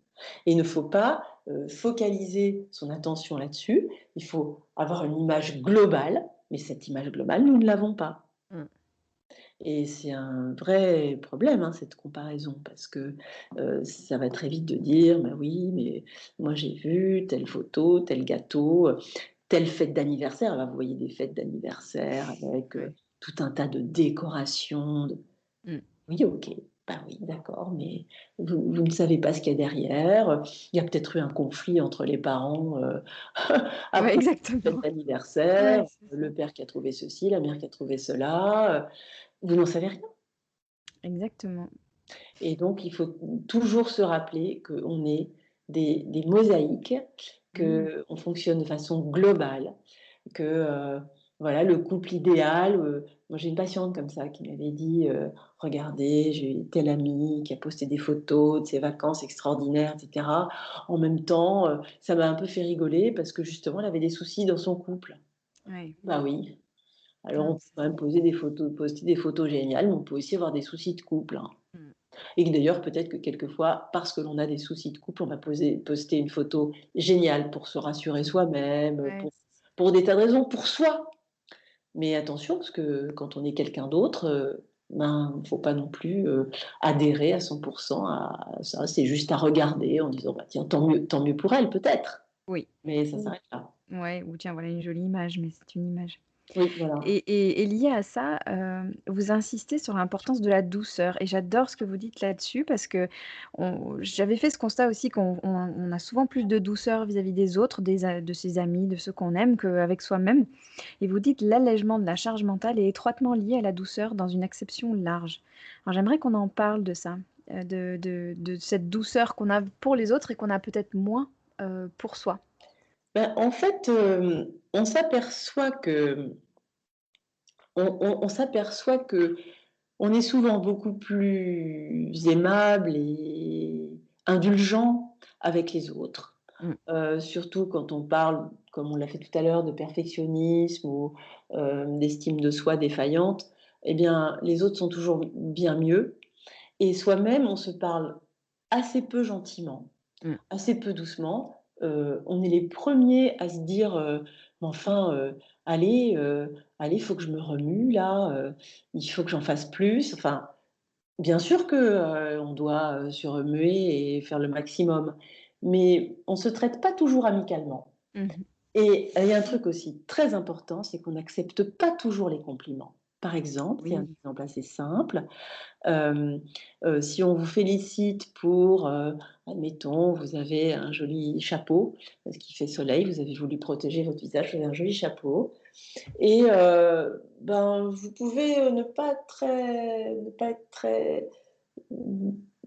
Et il ne faut pas, focaliser son attention là-dessus, il faut avoir une image globale, mais cette image globale, nous ne l'avons pas. Mmh. Et c'est un vrai problème, hein, cette comparaison parce que, ça va très vite de dire: «Bah, oui, mais moi j'ai vu telle photo, tel gâteau, telle fête d'anniversaire». Alors vous voyez des fêtes d'anniversaire avec, Ouais. tout un tas de décorations, de Mmh. oui, OK, bah, oui, d'accord, mais vous ne savez pas ce qu'il y a derrière, il y a peut-être eu un conflit entre les parents, à Ouais, propos de exactement. cet anniversaire, Ouais, c'est ça. le père qui a trouvé ceci, la mère qui a trouvé cela, vous n'en savez rien. Exactement. Et donc, il faut toujours se rappeler qu'on est des mosaïques, Mmh. qu'on fonctionne de façon globale, que, voilà, le couple idéal, moi j'ai une patiente comme ça qui m'avait dit, «Regardez, j'ai tel ami qui a posté des photos de ses vacances extraordinaires et cetera». En même temps, ça m'a un peu fait rigoler parce que justement, elle avait des soucis dans son couple. Ouais. Bah oui, alors Non, on mais peut c'est quand ça. même poster des photos géniales, mais on peut aussi avoir des soucis de couple, hein. Mmh. Et que d'ailleurs, peut-être que quelquefois, parce que l'on a des soucis de couple, on va poster une photo géniale pour se rassurer soi-même, Ouais, pour des tas de raisons, pour soi. Mais attention, parce que quand on est quelqu'un d'autre, ben, faut pas non plus, adhérer à 100 à ça. C'est juste à regarder en disant: «Bah, tiens, tant mieux pour elle peut-être». oui. Mais ça Ou s'arrête là. ouais, ou tiens, voilà une jolie image, mais c'est une image. Oui, voilà. Et lié à ça, vous insistez sur l'importance de la douceur et j'adore ce que vous dites là-dessus parce que j'avais fait ce constat aussi qu'on a souvent plus de douceur vis-à-vis des autres, de ses amis, de ceux qu'on aime qu'avec soi-même et vous dites: «L'allègement de la charge mentale est étroitement lié à la douceur dans une acception large». Alors j'aimerais qu'on en parle de ça. de cette douceur qu'on a pour les autres et qu'on a peut-être moins, pour soi? Ben, en fait, on s'aperçoit que on s'aperçoit qu'on est souvent beaucoup plus aimable et indulgent avec les autres. Mmh. Surtout quand on parle, comme on l'a fait tout à l'heure, de perfectionnisme ou, d'estime de soi défaillante, eh bien, les autres sont toujours bien mieux et soi-même, on se parle assez peu gentiment, Mmh. assez peu doucement. On est les premiers à se dire, «Mais enfin, allez, allez, il faut que je me remue là, il faut que j'en fasse plus». Enfin, bien sûr que, on doit, se remuer et faire le maximum, mais on se traite pas toujours amicalement. Mmh. Et il y a un truc aussi très important, c'est qu'on n'accepte pas toujours les compliments. Par exemple, c'est un Oui. exemple assez simple, hem, si on vous félicite pour, admettons, vous avez un joli chapeau, parce qu'il fait soleil, vous avez voulu protéger votre visage, vous avez un joli chapeau et ben, vous pouvez, ne pas être très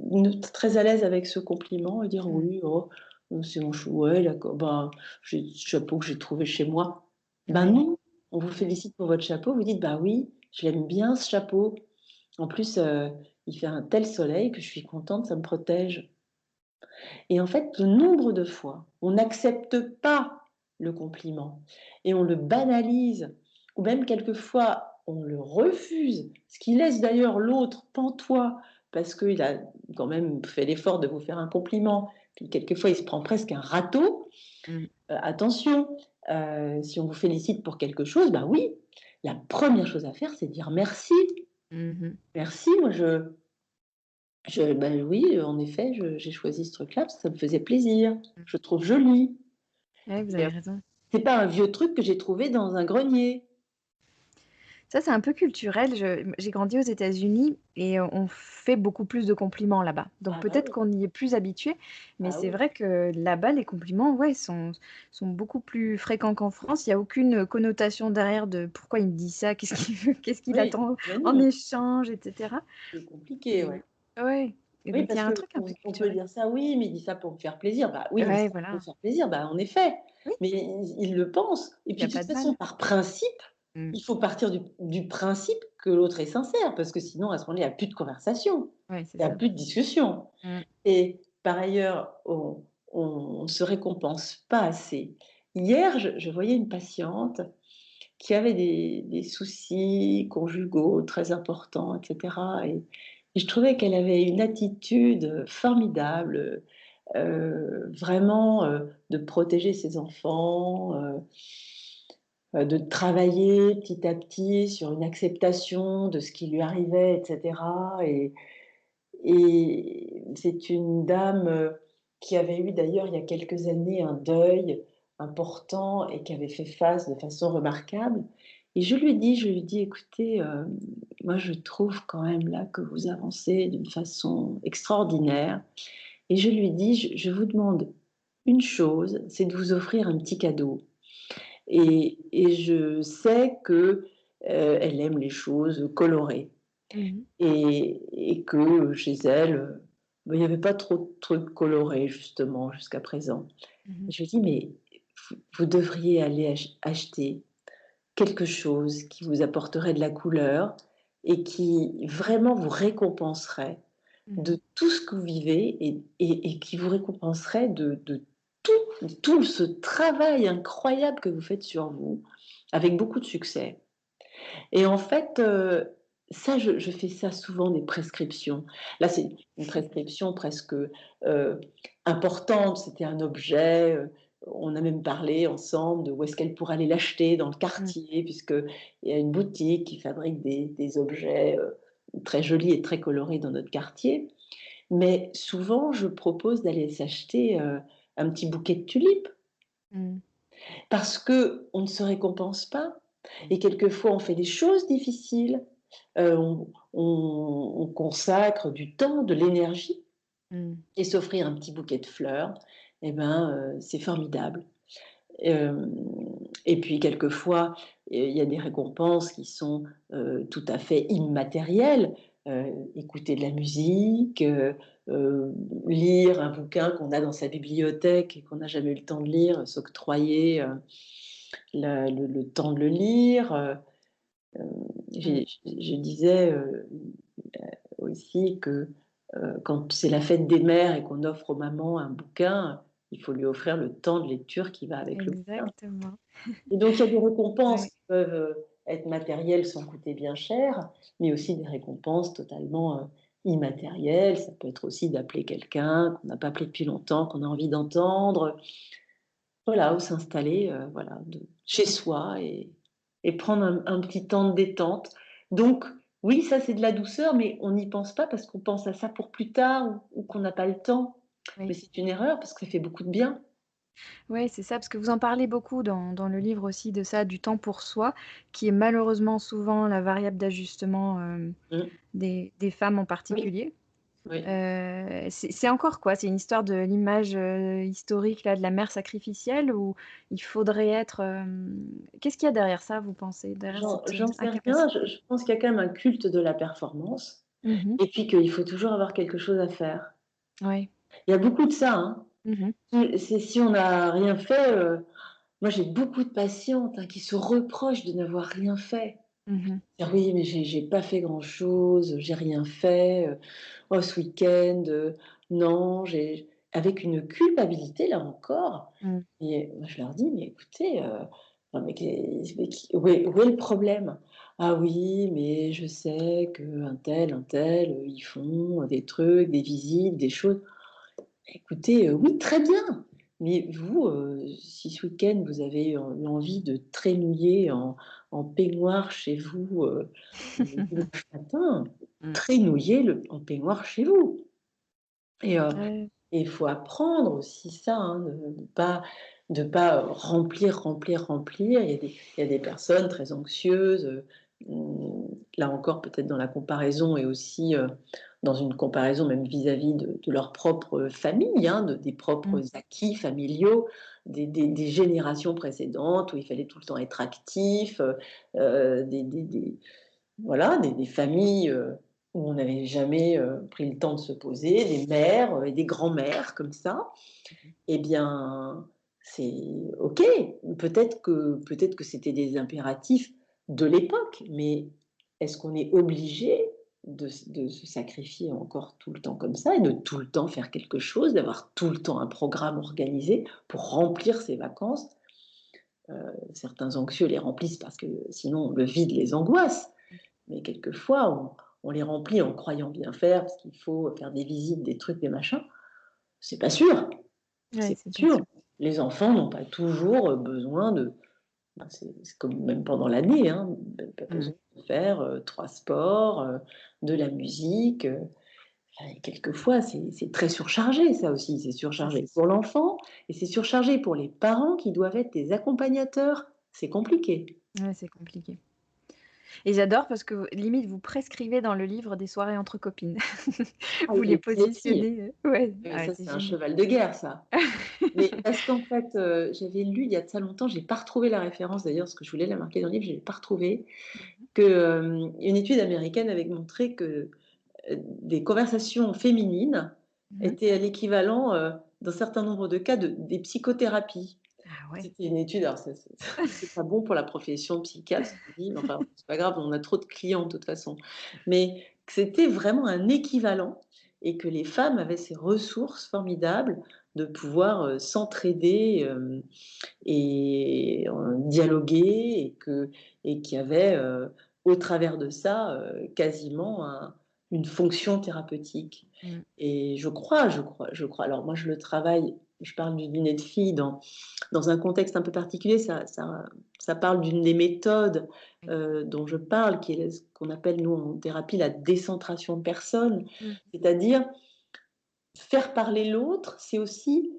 Mmh, très à l'aise avec ce compliment et dire: Mmh. «Oui, oh, c'est mon chou ouais d'accord, ben, j'ai ce chapeau que j'ai trouvé chez moi». Ben Oui, non, on vous oui. félicite pour votre chapeau, vous dites: «Bah oui, je l'aime bien ce chapeau. En plus, il fait un tel soleil que je suis contente, ça me protège». Et en fait, le nombre de fois, on n'accepte pas le compliment et on le banalise ou même quelquefois on le refuse, ce qui laisse d'ailleurs l'autre pantois parce qu'il a quand même fait l'effort de vous faire un compliment, puis quelquefois il se prend presque un râteau. Mmh. Attention, si on vous félicite pour quelque chose, bah oui, la première chose à faire, c'est dire merci. Mmh mh. Merci, moi ben oui, en effet, j'ai choisi ce truc-là parce que ça me faisait plaisir. Mmh. Je le trouve joli Ouais, vous et avez raison. c'est pas un vieux truc que j'ai trouvé dans un grenier. Ça, c'est un peu culturel. J'ai grandi aux États-Unis et on fait beaucoup plus de compliments là-bas. Donc Ah bah peut-être oui, qu'on y est plus habitué, mais ah c'est oui. vrai que là-bas, les compliments, ouais, sont beaucoup plus fréquents qu'en France. Il y a aucune connotation derrière de pourquoi il me dit ça, qu'est-ce qu'il veut, qu'est-ce qu'il Oui, attend mais en non, échange, et cetera. c'est compliqué, ouais. Et ouais, et Oui, donc il y parce a un truc un qu'on peu on peut culturel. dire ça: «Oui, mais il dit ça pour me faire plaisir». Bah oui, il dit Ouais, ça pour me voilà. faire plaisir, bah en effet, Oui, mais il le pense et il y puis a de pas toute de façon, mal. par principe, Mmh. il faut partir du principe que l'autre est sincère parce que sinon à ce moment-là, il y a plus de conversation, Ouais, c'est il y a ça. plus de discussion. Mmh. Et par ailleurs, on se récompense pas assez. Hier, je voyais une patiente qui avait des soucis conjugaux très importants et cetera et je trouvais qu'elle avait une attitude formidable, vraiment, de protéger ses enfants, de travailler petit à petit sur une acceptation de ce qui lui arrivait et cetera et c'est une dame, qui avait eu d'ailleurs il y a quelques années un deuil important et qui avait fait face de façon remarquable et je lui ai dit: «Écoutez, moi je trouve quand même là que vous avancez d'une façon extraordinaire» et je lui ai dit: «Je vous demande une chose, c'est de vous offrir un petit cadeau et je sais que, elle aime les choses colorées». Mmh mh. Et que chez elle, bah, il n'y avait pas trop de trucs colorés justement jusqu'à présent. Mmh. Je lui dis: «Mais vous devriez aller acheter quelque chose qui vous apporterait de la couleur et qui vraiment vous récompenserait Mmh. de tout ce que vous vivez et qui vous récompenserait de tout ce travail incroyable que vous faites sur vous, avec beaucoup de succès». Et en fait, ça, je fais ça souvent des prescriptions. Là, c'est une prescription presque, importante. C'était un objet, on a même parlé ensemble de où est-ce qu'elle pourrait aller l'acheter dans le Mmh. quartier, puisqu'il y a une boutique qui fabrique des objets, très jolis et très colorés dans notre quartier. Mais souvent, je propose d'aller s'acheter, un petit bouquet de tulipes Mmh. parce qu'on ne se récompense pas Mmh. et quelquefois on fait des choses difficiles, on consacre du temps, de l'énergie Mmh. et s'offrir un petit bouquet de fleurs et ben, c'est formidable. Hem et puis quelquefois, il y a des récompenses qui sont, tout à fait immatérielles. écouter de la musique, lire un bouquin qu'on a dans sa bibliothèque et qu'on n'a jamais eu le temps de lire, s'octroyer, le temps de le lire, Mmh. je disais, aussi que, quand c'est la fête des mères et qu'on offre aux mamans un bouquin, il faut lui offrir le temps de lecture qui va avec le bouquin. Exactement. Et donc il y a des récompenses Ouais. qui peuvent, être matérielles sans coûter bien cher, mais aussi des récompenses totalement, immatérielles. Ça peut être aussi d'appeler quelqu'un qu'on n'a pas appelé depuis longtemps, qu'on a envie d'entendre. Voilà, ou s'installer, voilà, chez soi et prendre un petit temps de détente. Donc oui, ça c'est de la douceur, mais on n'y pense pas parce qu'on pense à ça pour plus tard ou qu'on n'a pas le temps. Mais Oui. c'est une erreur parce que ça fait beaucoup de bien. Ouais, c'est ça, parce que vous en parlez beaucoup dans le livre aussi de ça, du temps pour soi, qui est malheureusement souvent la variable d'ajustement, Mmh. des femmes en Oui, particulier. oui. C'est encore quoi? C'est une histoire de l'image, historique là de la mère sacrificielle ou il faudrait être, qu'est-ce qu'il y a derrière ça, vous pensez? Derrière cette, J'en sais rien, incapacité? je pense qu'il y a quand même un culte de la performance Mmh. et puis qu'il faut toujours avoir quelque chose à faire. Ouais. Il y a beaucoup de ça, hein. Mmh. C'est si on n'a rien fait, moi j'ai beaucoup de patientes, hein, qui se reprochent de n'avoir rien fait. Mmh. Dire: «Oui, mais j'ai pas fait grand-chose, j'ai rien fait, oh ce week-end, non, j'ai» avec une culpabilité là encore Mmh. et moi je leur dis: «Mais écoutez, non mais où est le problème?» «Ah oui, mais je sais qu'un tel, ils font des trucs, des visites, des choses». Écoutez, oui, très bien, mais vous, si ce week-end vous avez eu envie de trémouiller en peignoir chez vous, le dimanche matin, Mmh. trémouillez en peignoir chez vous Ouais. et il faut apprendre aussi ça, hein, de pas remplir, remplir, remplir. Il y a des personnes très anxieuses, là encore peut-être dans la comparaison et aussi, dans une comparaison même vis-à-vis de leur propre famille, hein, des propres Mmh. acquis familiaux, des générations précédentes où il fallait tout le temps être actif, des voilà, des familles, où on n'avait jamais, pris le temps de se poser, des mères, et des grands-mères comme ça. Eh bien, c'est OK. Peut-être que c'était des impératifs de l'époque, mais est-ce qu'on est obligé de se sacrifier encore tout le temps comme ça et de tout le temps faire quelque chose, d'avoir tout le temps un programme organisé pour remplir ses vacances? Certains anxieux les remplissent parce que sinon le vide les angoisse. Mais quelquefois, on les remplit en croyant bien faire, parce qu'il faut faire des visites, des trucs, des machins. C'est pas sûr, Ouais, c'est pas c'est pas sûr. sûr. Les enfants n'ont pas toujours, besoin de c'est comme même pendant l'année, hein, pas Mmh. besoin de faire, 3 sports, de la musique, quelquefois c'est très surchargé ça aussi. C'est Ça, c'est surchargé sûr. pour l'enfant et c'est surchargé pour les parents qui doivent être des accompagnateurs. C'est compliqué. Ouais, c'est compliqué. Et j'adore parce que limite vous prescrivez dans le livre des soirées entre copines. Ah, Vous les les plaisirs. positionnez, ouais, ah ouais, Ça c'est c'est un génial. cheval de guerre ça. Mais parce qu'en fait, j'avais lu il y a de ça longtemps, j'ai pas retrouvé la référence d'ailleurs, parce que je voulais la marquer dans le livre, je l'ai pas retrouvée, Mmh. que, une étude américaine avait montré que, des conversations féminines Mmh. étaient à l'équivalent, d'un certain nombre de cas des psychothérapies. Ah ouais. C'était une étude, alors c'est pas bon pour la profession de psychiatre ce qu'on dit, mais enfin, c'est pas grave, on a trop de clients de toute façon. Mais que c'était vraiment un équivalent et que les femmes avaient ces ressources formidables de pouvoir, s'entraider, et dialoguer et qu'il y avait, au travers de ça, quasiment une fonction thérapeutique Mmh. et je crois. Alors moi je le travaille, je parle du dîner de filles dans un contexte un peu particulier, ça parle d'une des méthodes, Oui. dont je parle, qui est ce qu'on appelle nous en thérapie la décentration de personne. Mmh. C'est-à-dire faire parler l'autre, c'est aussi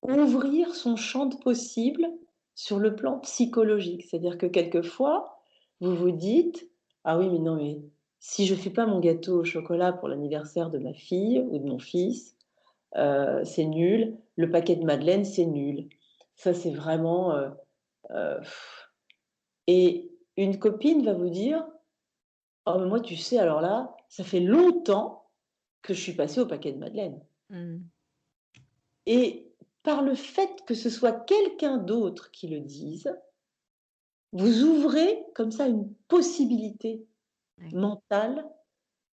ouvrir son champ de possibles sur le plan psychologique. C'est-à-dire que quelquefois, vous vous dites: «Ah oui, mais non, mais si je fais pas mon gâteau au chocolat pour l'anniversaire de ma fille ou de mon fils, c'est nul. Le paquet de madeleine, c'est nul». Ça, c'est vraiment, heu et une copine va vous dire: Oh, mais moi, tu sais, alors là, ça fait longtemps que je suis passée au paquet de madeleine. Mmh. Et par le fait que ce soit quelqu'un d'autre qui le dise, vous ouvrez comme ça une possibilité Ouais. mentale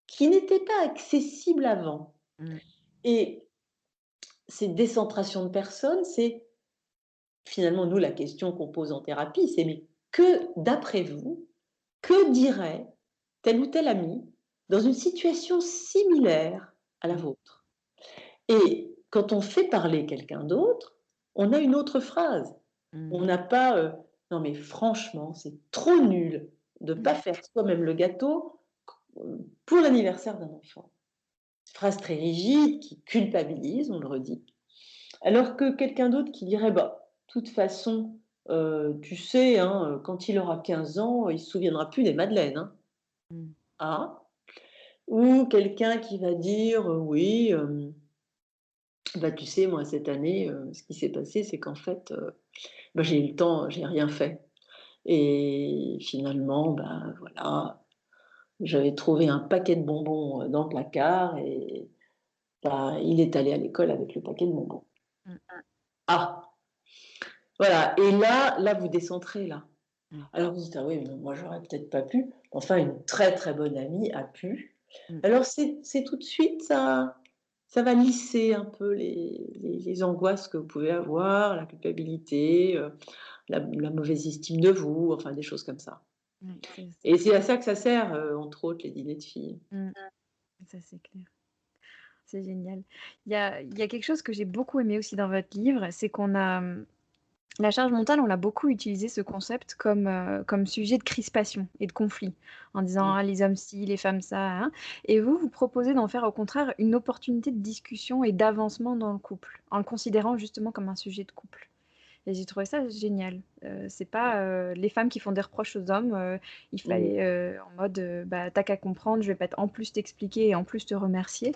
qui n'était pas accessible avant. Mmh. Et ces décentrations de personnes, c'est finalement, nous, la question qu'on pose en thérapie, c'est: «Mais que, d'après vous, que dirait tel ou tel ami dans une situation similaire à la Mmh. vôtre?» Et quand on fait parler quelqu'un d'autre, on a une autre phrase. On Mmh. n'a pas, «Non mais franchement, c'est trop nul de pas faire soi-même le gâteau, pour l'anniversaire d'un enfant». Phrase très rigide qui culpabilise, on le redit. Alors que quelqu'un d'autre qui dirait: «Bah, de toute façon, tu sais, hein, quand il aura 15 ans, il se souviendra plus des madeleines, hein». Mmh. Ah! Ou quelqu'un qui va dire: «Oui, bah, tu sais, moi, cette année, ce qui s'est passé, c'est qu'en fait, bah, j'ai eu le temps, j'ai rien fait et finalement, bah, voilà, j'avais trouvé un paquet de bonbons, dans le placard et bah, il est allé à l'école avec le paquet de bonbons». Mmh. Ah! Voilà et là, vous décentrez, là. Ouais. Alors vous dites: «Ah oui, mais moi j'aurais peut-être pas pu». Enfin une très, très bonne amie a pu. Mmh. Alors c'est tout de suite ça va lisser un peu les angoisses que vous pouvez avoir, la culpabilité, la mauvaise estime de vous, enfin des choses comme ça. Ouais, Et c'est à ça que ça sert, entre autres les dîners de filles. mmh, ça c'est clair. C'est génial. Il y a quelque chose que j'ai beaucoup aimé aussi dans votre livre, c'est qu'on a, la charge mentale, on l'a beaucoup utilisé ce concept comme sujet de crispation et de conflit, en disant: Mmh. «Ah les hommes ci, les femmes ça, hein», et vous proposez d'en faire au contraire une opportunité de discussion et d'avancement dans le couple, en le considérant justement comme un sujet de couple, et j'ai trouvé ça génial. C'est pas, les femmes qui font des reproches aux hommes, il Mmh. fallait, en mode, bah, tu qu'à comprendre, je vais pas en plus t'expliquer et en plus te remercier.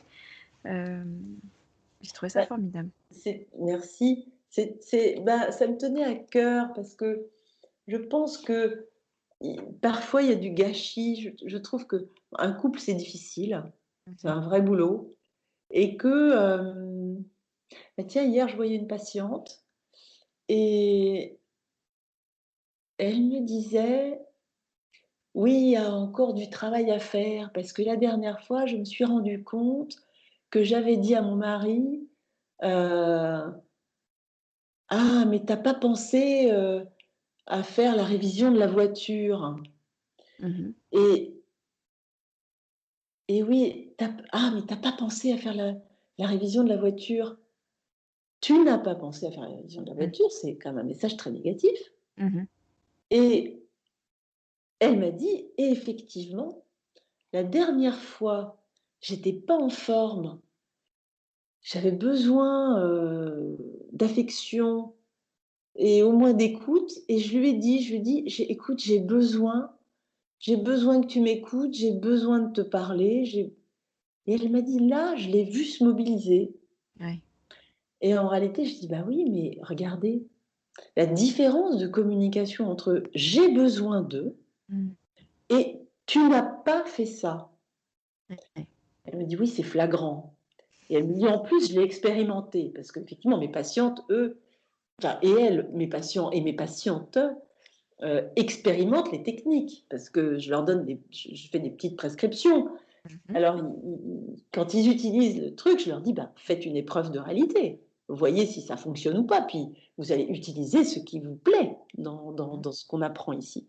Hem, j'ai trouvé ça Bah, formidable. merci. Bah, ça me tenait à cœur parce que je pense que parfois il y a du gâchis. Je trouve qu'un couple, c'est difficile, c'est Mmh. un vrai boulot et que, bah, tiens, hier, je voyais une patiente et elle me disait: «Oui, il y a encore du travail à faire parce que la dernière fois, je me suis rendue compte que j'avais dit à mon mari, heu: "Ah, mais tu as pas pensé, à faire la révision de la voiture"». Mmh. Et oui, mais tu as pas pensé à faire la révision de la voiture. Tu n'as pas pensé à faire la révision de la Mmh. voiture, c'est quand même un message très négatif. Mmh. Et elle m'a dit: «Et effectivement, la dernière fois, j'étais pas en forme, j'avais besoin, d'affection et au moins d'écoute et je lui ai dit: Écoute, j'ai besoin que tu m'écoutes, j'ai besoin de te parler, j'ai» et elle m'a dit: «Là, je l'ai vu se mobiliser». Ouais. Et en réalité, je dis: «Bah oui, mais regardez, la différence de communication entre "j'ai besoin de" Mmh. et "tu n'as pas fait ça". Ouais. Elle me dit: «Oui, c'est flagrant» et elle me dit: «En plus, je l'ai expérimenté» parce qu'effectivement mes patientes, eux, enfin et elles, mes patients et mes patientes, expérimentent les techniques parce que je leur donne je fais des petites prescriptions. Mmh mh. Alors ils quand ils utilisent le truc, je leur dis: «Ben, faites une épreuve de réalité. Voyez si ça fonctionne ou pas, puis vous allez utiliser ce qui vous plaît Mmh. dans ce qu'on apprend ici».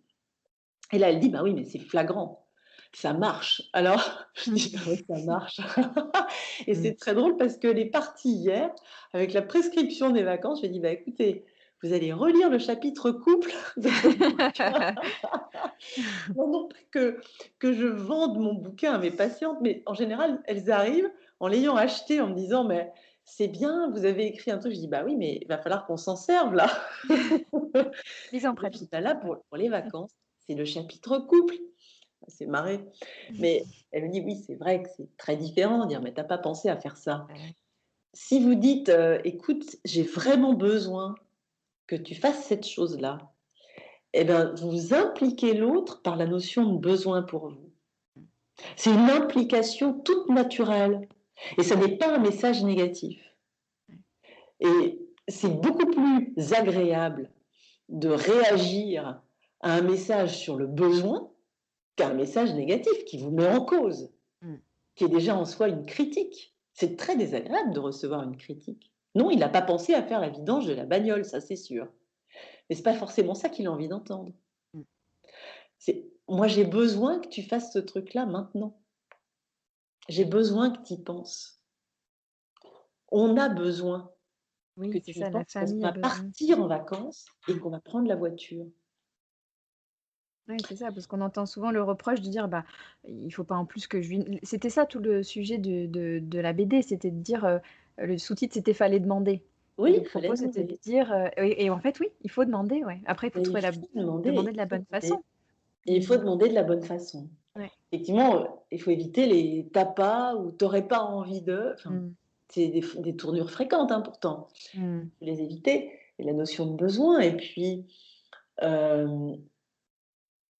Et là, elle dit: «Bah oui, mais c'est flagrant, ça marche». Alors je dis: «Bah oui, ça marche» et Mmh. c'est très drôle parce qu'elle est partie hier avec la prescription des vacances. Je lui ai dit: «Bah écoutez, vous allez relire le chapitre couple de votre bouquin». Non pas que je vende mon bouquin à mes patientes, mais en général, elles arrivent en l'ayant acheté en me disant: «Mais c'est bien, vous avez écrit un truc». Je dis: «Bah oui, mais il va falloir qu'on s'en serve là». Mise en Et puis, pratique. bah, là, Ouais. pour les vacances, c'est le chapitre couple. Elle s'est marrée. Mais elle me dit: «Oui, c'est vrai que c'est très différent». Dire: «Mais tu as pas pensé à faire ça». Ouais. Si vous dites, «Écoute, j'ai vraiment besoin que tu fasses cette chose-là», et ben, vous impliquez l'autre par la notion de besoin pour vous. C'est une implication toute naturelle et ça n'est pas un message négatif et c'est beaucoup plus agréable de réagir à un message sur le besoin qu'à un message négatif qui vous met en cause, Mmh. qui est déjà en soi une critique. C'est très désagréable de recevoir une critique. Non, il n'a pas pensé à faire la vidange de la bagnole, ça c'est sûr. Mais c'est pas forcément ça qu'il a envie d'entendre. Mmh. C'est: «Moi j'ai besoin que tu fasses ce truc-là maintenant. J'ai besoin que tu y penses. On a besoin que Oui, c'est tu y ça, la penses parce qu'on famille a va besoin. partir en vacances et qu'on va prendre la voiture». Ouais, c'est ça, parce qu'on entend souvent le reproche de dire: «Bah, il faut pas en plus que je lui» c'était ça tout le sujet de la BD, c'était de dire, le sous-titre c'était «Fallait demander» et Oui, le il fallait propos c'était de demander dire, et en fait oui, il faut demander, ouais. Après il faut et il trouver la faut demander, demander de il la faut bonne demander façon. et il faut Mmh. demander de la bonne façon. Ouais. Effectivement, il faut éviter les «tu pas» ou «tu pas envie de», enfin, Mmh. c'est des tournures fréquentes, hein, pourtant. Mmh. Faut les éviter et la notion de besoin et puis, hem,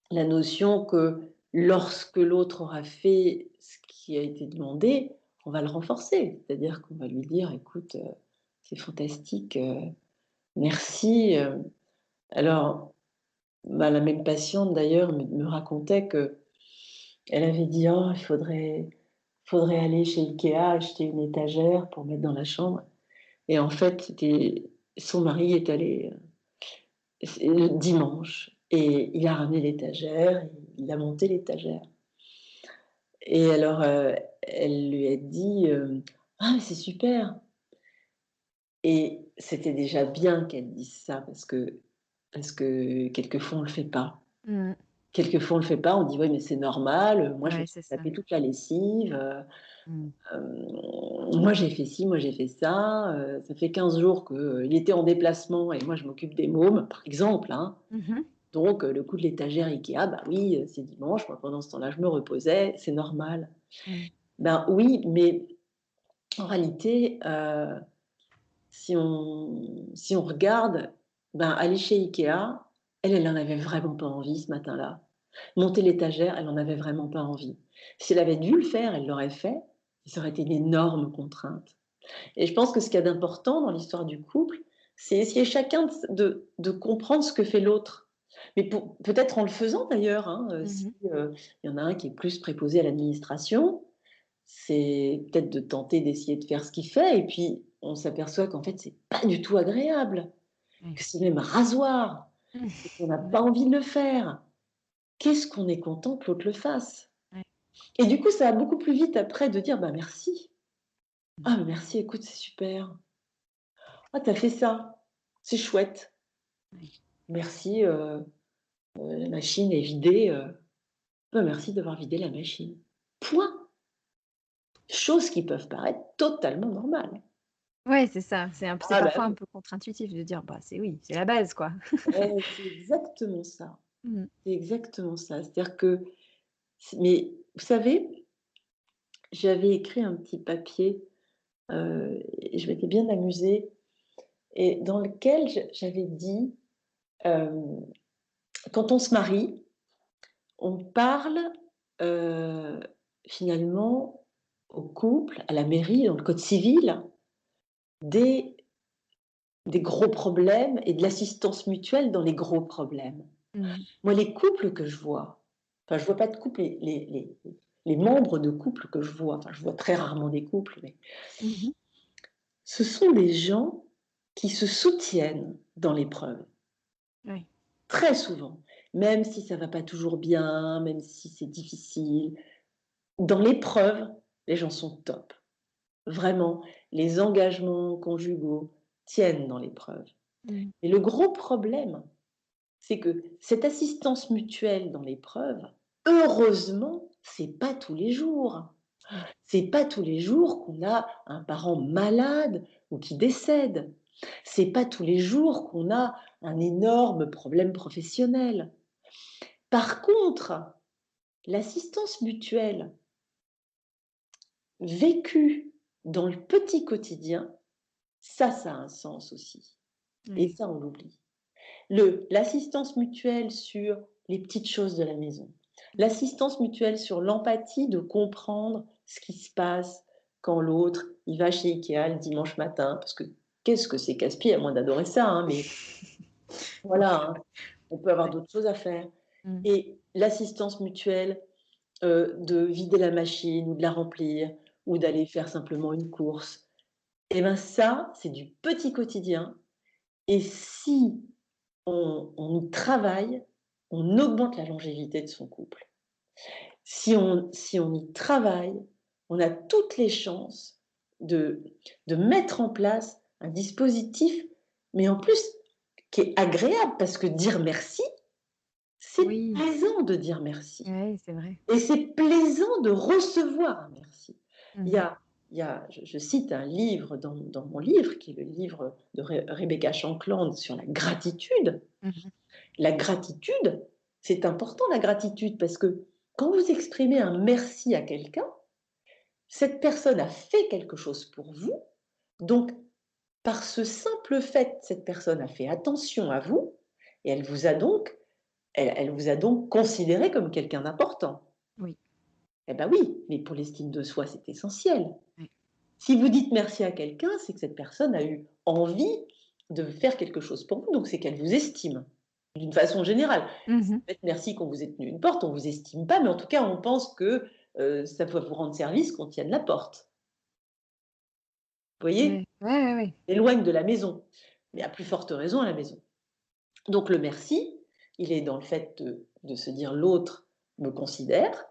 la notion que lorsque l'autre aura fait ce qui a été demandé, on va le renforcer. C'est-à-dire qu'on va lui dire: «Écoute, c'est fantastique, merci», alors, bah, la même patiente d'ailleurs me racontait qu'elle avait dit: «Oh, il faudrait aller chez IKEA acheter une étagère pour mettre dans la chambre» et en fait, c'était son mari est allé, c'est le dimanche et il a ramené l'étagère, il a monté l'étagère et alors, elle lui a dit, «Ah mais c'est super» et c'était déjà bien qu'elle dise ça parce que quelquefois on le fait pas. Mmh. Quelquefois on le fait pas, on dit: «Ouais mais c'est normal, moi je me Ouais, suis c'est ça. tapé toute la lessive, Mmh. moi j'ai fait ci, moi j'ai fait ça, ça fait 15 jours qu'il était en déplacement et moi je m'occupe des mômes», par exemple, hein. Mmh. Donc le coup de l'étagère IKEA, bah oui, c'est dimanche, moi pendant ce temps-là je me reposais, c'est normal. Mmh. Ben oui, mais en réalité, si on regarde, ben aller chez IKEA, elle en avait vraiment pas envie ce matin-là. Monter l'étagère, elle en avait vraiment pas envie. Si elle avait dû le faire, elle l'aurait fait, ça aurait été une énorme contrainte. Et je pense que ce qu'il y a d'important dans l'histoire du couple, c'est essayer chacun de comprendre ce que fait l'autre. Mais peut-être en le faisant d'ailleurs, hein, si, Mmh. il y en a un qui est plus préposé à l'administration, c'est peut-être de tenter d'essayer de faire ce qu'il fait et puis on s'aperçoit qu'en fait c'est pas du tout agréable, Ouais. que c'est même rasoir et qu'on n'a pas Ouais, envie de le faire. Qu'est-ce qu'on est content que l'autre le fasse? ouais. Et du coup, ça va beaucoup plus vite après de dire: «Bah, merci. Mmh. Ah, merci, écoute, c'est super. Ah, tu as fait ça, c'est chouette. Ouais. Merci, la machine est vidée, bah, merci d'avoir vidé la machine». Point. Choses qui peuvent paraître totalement normales. Ouais, c'est ça, c'est Ah bah, parfois un oui, peu contre-intuitif de dire: «Bah, c'est oui, c'est la base, quoi». c'est exactement ça. Mmh. C'est exactement ça. C'est-à-dire que mais vous savez, j'avais écrit un petit papier, et je m'étais bien amusée et dans lequel j'avais dit, hem, quand on se marie, on parle, heu, finalement au couple, à la mairie, dans le code civil, des des gros problèmes et de l'assistance mutuelle dans les gros problèmes. Mmh. Moi, les couples que je vois, enfin, je vois pas de couple, les membres de couples que je vois, enfin, je vois très rarement des couples, mais Mmh mh. ce sont des gens qui se soutiennent dans l'épreuve, Ouais. très souvent, même si ça va pas toujours bien, même si c'est difficile. Dans l'épreuve, les gens sont top. Vraiment, les engagements conjugaux tiennent dans l'épreuve. Mmh. Et le gros problème, c'est que cette assistance mutuelle dans l'épreuve, heureusement, c'est pas tous les jours. Ouais. C'est pas tous les jours qu'on a un parent malade ou qui décède. C'est pas tous les jours qu'on a un énorme problème professionnel. Par contre, l'assistance mutuelle vécue dans le petit quotidien, ça a un sens aussi. Et Ouais. ça, on l'oublie. L'assistance mutuelle sur les petites choses de la maison, L'assistance mutuelle sur l'empathie de comprendre ce qui se passe quand l'autre, il va chez IKEA le dimanche matin, parce que qu'est-ce que c'est casse-pied, à moins d'adorer ça, hein, mais Non, voilà, hein, on peut avoir ouais. d'autres choses à faire. Mmh. Et l'assistance mutuelle, de vider la machine ou de la remplir ou d'aller faire simplement une course, et ben ça, c'est du petit quotidien et si on y travaille, on augmente la longévité de son couple. Si on y travaille, on a toutes les chances de mettre en place un dispositif, mais en plus qui est agréable parce que dire merci, c'est Oui, plaisant de dire merci ouais, c'est vrai. et c'est plaisant de recevoir un merci. Il y Mmh. a je cite un livre dans mon livre qui est le livre de Rebecca Shankland sur la gratitude. Mmh. La gratitude, c'est important la gratitude parce que quand vous exprimez un merci à quelqu'un, cette personne a fait quelque chose pour vous, donc par ce simple fait, cette personne a fait attention à vous et elle vous a donc considéré comme quelqu'un d'important. Oui, Eh ben oui, mais pour l'estime de soi, c'est essentiel. ouais. Si vous dites merci à quelqu'un, c'est que cette personne a eu envie de faire quelque chose pour vous, donc c'est qu'elle vous estime, d'une façon générale. Mmh. Faites merci quand vous êtes tenu une porte, on vous estime pas, mais en tout cas, on pense que, ça va vous rendre service qu'on tienne la porte. Vous voyez? Ouais. Ouais, ouais, ouais. Éloigne de la maison, mais à plus forte raison à la maison. Donc le merci, il est dans le fait de se dire: «L'autre me considère»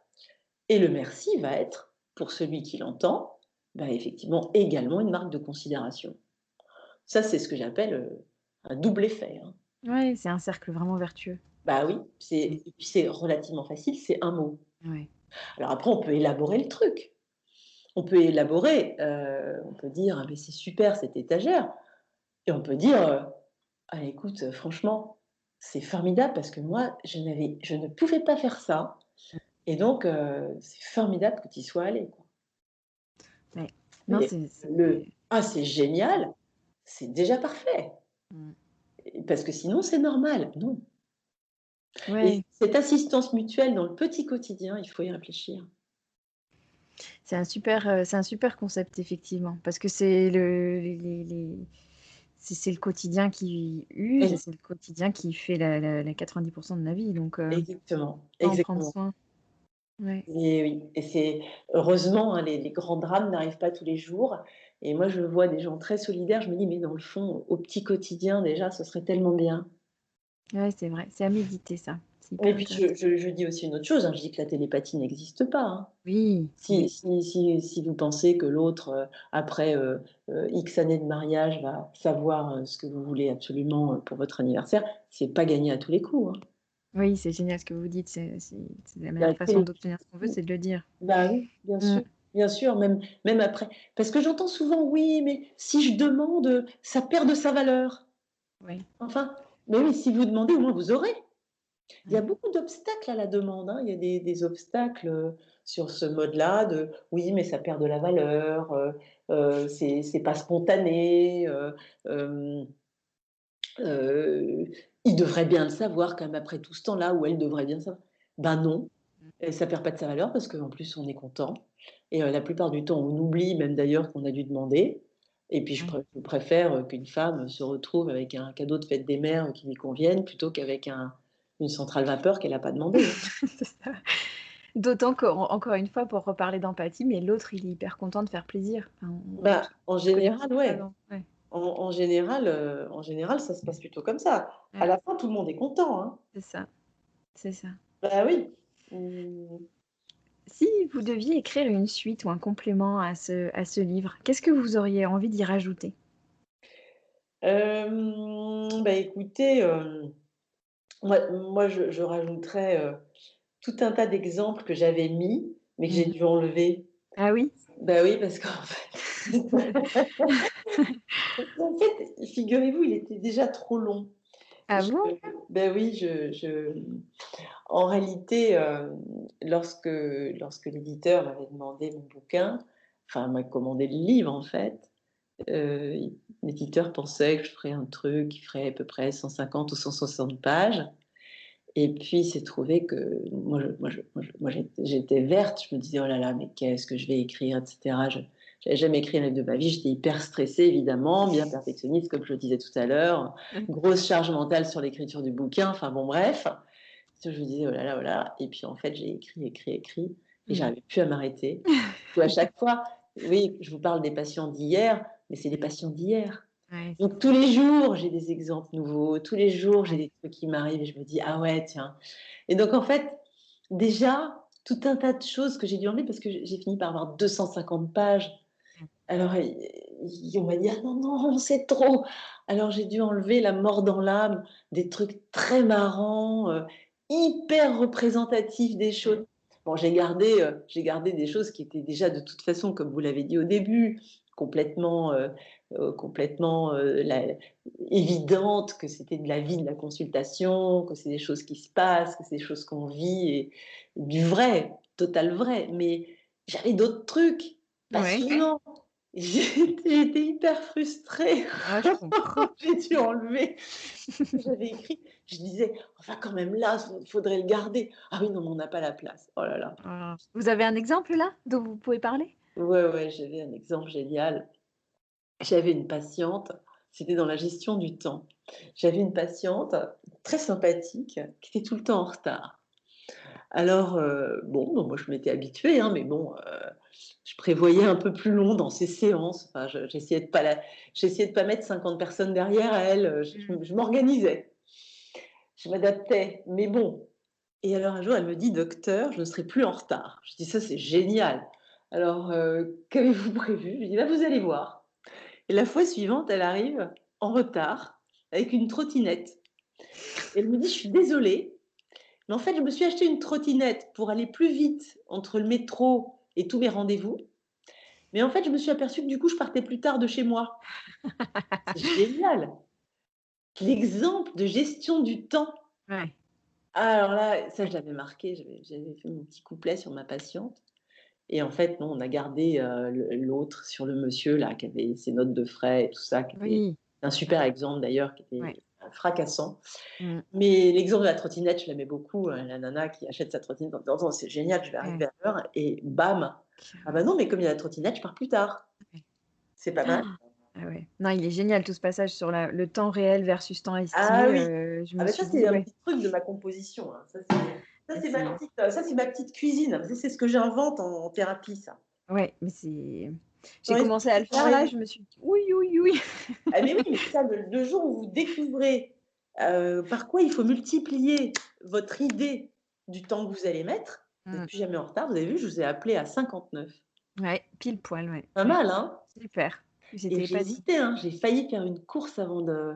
et le merci va être, pour celui qui l'entend, bah, effectivement également une marque de considération. Ça, c'est ce que j'appelle, un double effet, hein. Ouais, c'est un cercle vraiment vertueux. Bah oui, Mmh. et puis c'est relativement facile, c'est un mot. Ouais. Alors après, on peut élaborer le truc. On peut élaborer, on peut dire: «Ah beh, c'est super cette étagère» et on peut dire, «Ah écoute, franchement, c'est formidable parce que moi, je ne pouvais pas faire ça et donc c'est formidable que tu y sois allé, quoi». Ouais. Non, Et c'est le «Ah c'est génial», c'est déjà parfait mmh. et parce que sinon c'est normal. Non. Et Ouais, cette assistance mutuelle dans le petit quotidien, il faut y réfléchir. c'est un super concept effectivement, parce que c'est le les c'est le quotidien qui use et Oui, c'est le quotidien qui fait la 90 de la vie, donc exactement, faut en prendre exactement. soin. Ouais. Et oui, et c'est heureusement, hein, les grands drames n'arrivent pas tous les jours et moi je vois des gens très solidaires, je me dis: «Mais dans le fond, au petit quotidien déjà, ce serait tellement bien». Ouais, c'est vrai, c'est à méditer ça, c'est Et hyper puis intéressant. je dis aussi une autre chose, hein, je dis que la télépathie n'existe pas, hein. Oui, Si oui. vous pensez que l'autre, après, X années de mariage va savoir, ce que vous voulez absolument, pour votre anniversaire, c'est pas gagné à tous les coups, hein. Oui, c'est génial ce que vous dites, c'est la La meilleure façon télé d'obtenir ce qu'on veut, c'est de le dire. Bah oui, Mmh. bien sûr, même après parce que j'entends souvent: «Oui, mais si je demande, ça perd de sa valeur». Oui, Enfin, mais oui, si vous demandez, au moins vous aurez. Il y a ouais. beaucoup d'obstacles à la demande, hein. Il y a des obstacles, sur ce mode-là de: «Oui, mais ça perd de la valeur, c'est pas spontané, hem, heu, il devrait bien le savoir quand même après tout ce temps-là» ou «Elle devrait bien le savoir». Ben non, Mmh. et ça perd pas de sa valeur parce qu'en plus on est content et la plupart du temps on oublie même d'ailleurs qu'on a dû demander et puis Ouais. je préfère, qu'une femme se retrouve avec un cadeau de fête des mères qui lui convienne plutôt qu'avec une centrale vapeur qu'elle a pas demandé, hein. C'est ça. D'autant qu'encore une fois, pour reparler d'empathie, mais l'autre, il est hyper content de faire plaisir. Enfin, Bah, en je connais général, beaucoup ça ouais. dans ouais, En général, ça se passe plutôt comme ça. À ouais, la fin, tout le monde est content, hein. c'est ça, c'est ça. Bah oui. Mmh. Si vous deviez écrire une suite ou un complément à ce livre, qu'est-ce que vous auriez envie d'y rajouter? Bah, écoutez, moi je rajouterais, tout un tas d'exemples que j'avais mis, mais que j'ai Mmh. dû enlever. Ah oui? Bah oui, parce qu'en fait en fait, figurez-vous, il était déjà trop long. Ah Je bon? Bah oui, en réalité, lorsque l'éditeur m'avait demandé mon bouquin, enfin m'a commandé le livre en fait, il l'éditeur pensait que je ferais un truc qui ferait à peu près 150 ou 160 pages Et puis, il s'est trouvé que j'étais verte. Je me disais: «Oh là là, mais qu'est-ce que je vais écrire?» et cetera. Je n'avais jamais écrit un livre de ma vie. J'étais hyper stressée évidemment, bien perfectionniste comme je le disais tout à l'heure, grosse charge mentale sur l'écriture du bouquin, enfin bon bref. Je me disais: «Oh là là, oh là là» et puis en fait, j'ai écrit et Mmh. j'arrivais plus à m'arrêter. Ou à chaque fois, oui, je vous parle des patients d'hier, mais c'est des patients d'hier. Ouais, c'est Donc tous ça. les jours, j'ai des exemples nouveaux, tous les jours, j'ai Ouais. des trucs qui m'arrivent et je me dis: «Ah ouais, tiens». Et donc en fait, déjà, tout un tas de choses que j'ai dû enlever parce que j'ai fini par avoir 250 pages. Mmh. Alors on m'a dit: «Ah non, non, c'est trop». Alors j'ai dû enlever la mort dans l'âme, des trucs très marrants, hyper représentatifs des choses. Bon, j'ai gardé des choses qui étaient déjà de toute façon, comme vous l'avez dit au début, complètement, complètement, évidentes, que c'était de la vie de la consultation, que c'est des choses qui se passent, que c'est des choses qu'on vit et du vrai, total vrai. Mais j'avais d'autres trucs Ouais. passionnants. J'étais hyper frustrée. Ah, je comprends. J'ai dû enlever ce que j'avais écrit. Je disais: «Enfin quand même là, faudrait le garder». «Ah oui, non, mais on n'a pas la place». Oh là là. Ah. Vous avez un exemple là, dont vous pouvez parler? Ouais, ouais, j'avais un exemple génial. J'avais une patiente, c'était dans la gestion du temps. J'avais une patiente très sympathique qui était tout le temps en retard. Alors, bon, bah, moi je m'étais habituée, hein, mais bon, je prévoyais un peu plus long dans ses séances. Enfin, j'essayais de pas mettre 50 personnes derrière elle, Mmh. je m'organisais. Je m'adaptais, mais bon. Et alors un jour, elle me dit: «Docteur, je ne serai plus en retard». Je dis: «Ça, c'est génial. Alors, qu'avez-vous prévu?» Je lui dis: «Bah, vous allez voir». Et la fois suivante, elle arrive en retard avec une trottinette. Et elle me dit: «Je suis désolée, mais en fait, je me suis acheté une trottinette pour aller plus vite entre le métro et tous mes rendez-vous. Mais en fait, je me suis aperçue que du coup, je partais plus tard de chez moi». C'est génial! L'exemple de gestion du temps. Ouais. Ah alors là, ça je l'avais marqué, j'avais fait mon petit couplet sur ma patiente et en fait non, on a gardé, l'autre sur le monsieur là qui avait ses notes de frais et tout ça, qui était Oui. un super exemple d'ailleurs, qui était Ouais. fracassant. Mmh. Mais l'exemple de la trottinette, je l'aimais beaucoup, la nana qui achète sa trottinette en disant: «Oh, c'est génial, je vais Ouais, arriver à l'heure» et bam! «Ah bah carrément. non, mais comme il y a la trottinette, je pars plus tard». Ouais. C'est pas mal? Ah ouais. Non, il est génial tout ce passage sur le temps réel versus temps Ah estimé, oui! je Ah me bah ça, suis dit c'est un ouais, petit truc de ma composition, hein. et c'est Ça, c'est ma petite cuisine. Ça, c'est ce que j'invente en thérapie, ça. ouais, mais c'est j'ai Temps commencé à estimé, le faire là, temps je me suis dit: «Oui, oui, oui». Ah mais oui, mais ça, le jour où vous découvrez, par quoi il faut multiplier votre idée du temps que vous allez mettre, vous Mmh. êtes plus jamais en retard. Vous avez vu, je vous ai appelé à 59. Ouais, pile poil, ouais, Pas ouais. mal, hein? Super. Et J'étais j'ai épanouie. hésité, hein, j'ai failli faire une course avant de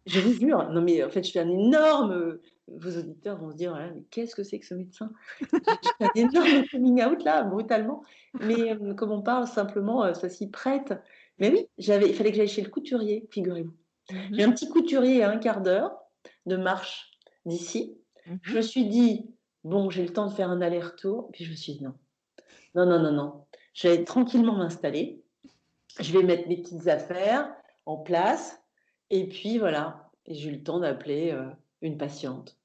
je vous jure, non mais en fait, je fais un énorme, vos auditeurs vont se dire: «Ouais, mais qu'est-ce que c'est que ce médecin?» Je fais un énorme coming out là, brutalement, mais comme on parle simplement, ça s'y prête. Mais oui, il fallait que j'aille chez le couturier, figurez-vous. Mmh J'ai mh. un petit couturier à un quart d'heure de marche d'ici. Mmh Je mh. me suis dit: «Bon, j'ai le temps de faire un aller-retour», puis je me suis dit: «Non, non, non, non, non, je vais tranquillement m'installer, je vais mettre mes petites affaires en place et puis voilà». Et j'ai eu le temps d'appeler, une patiente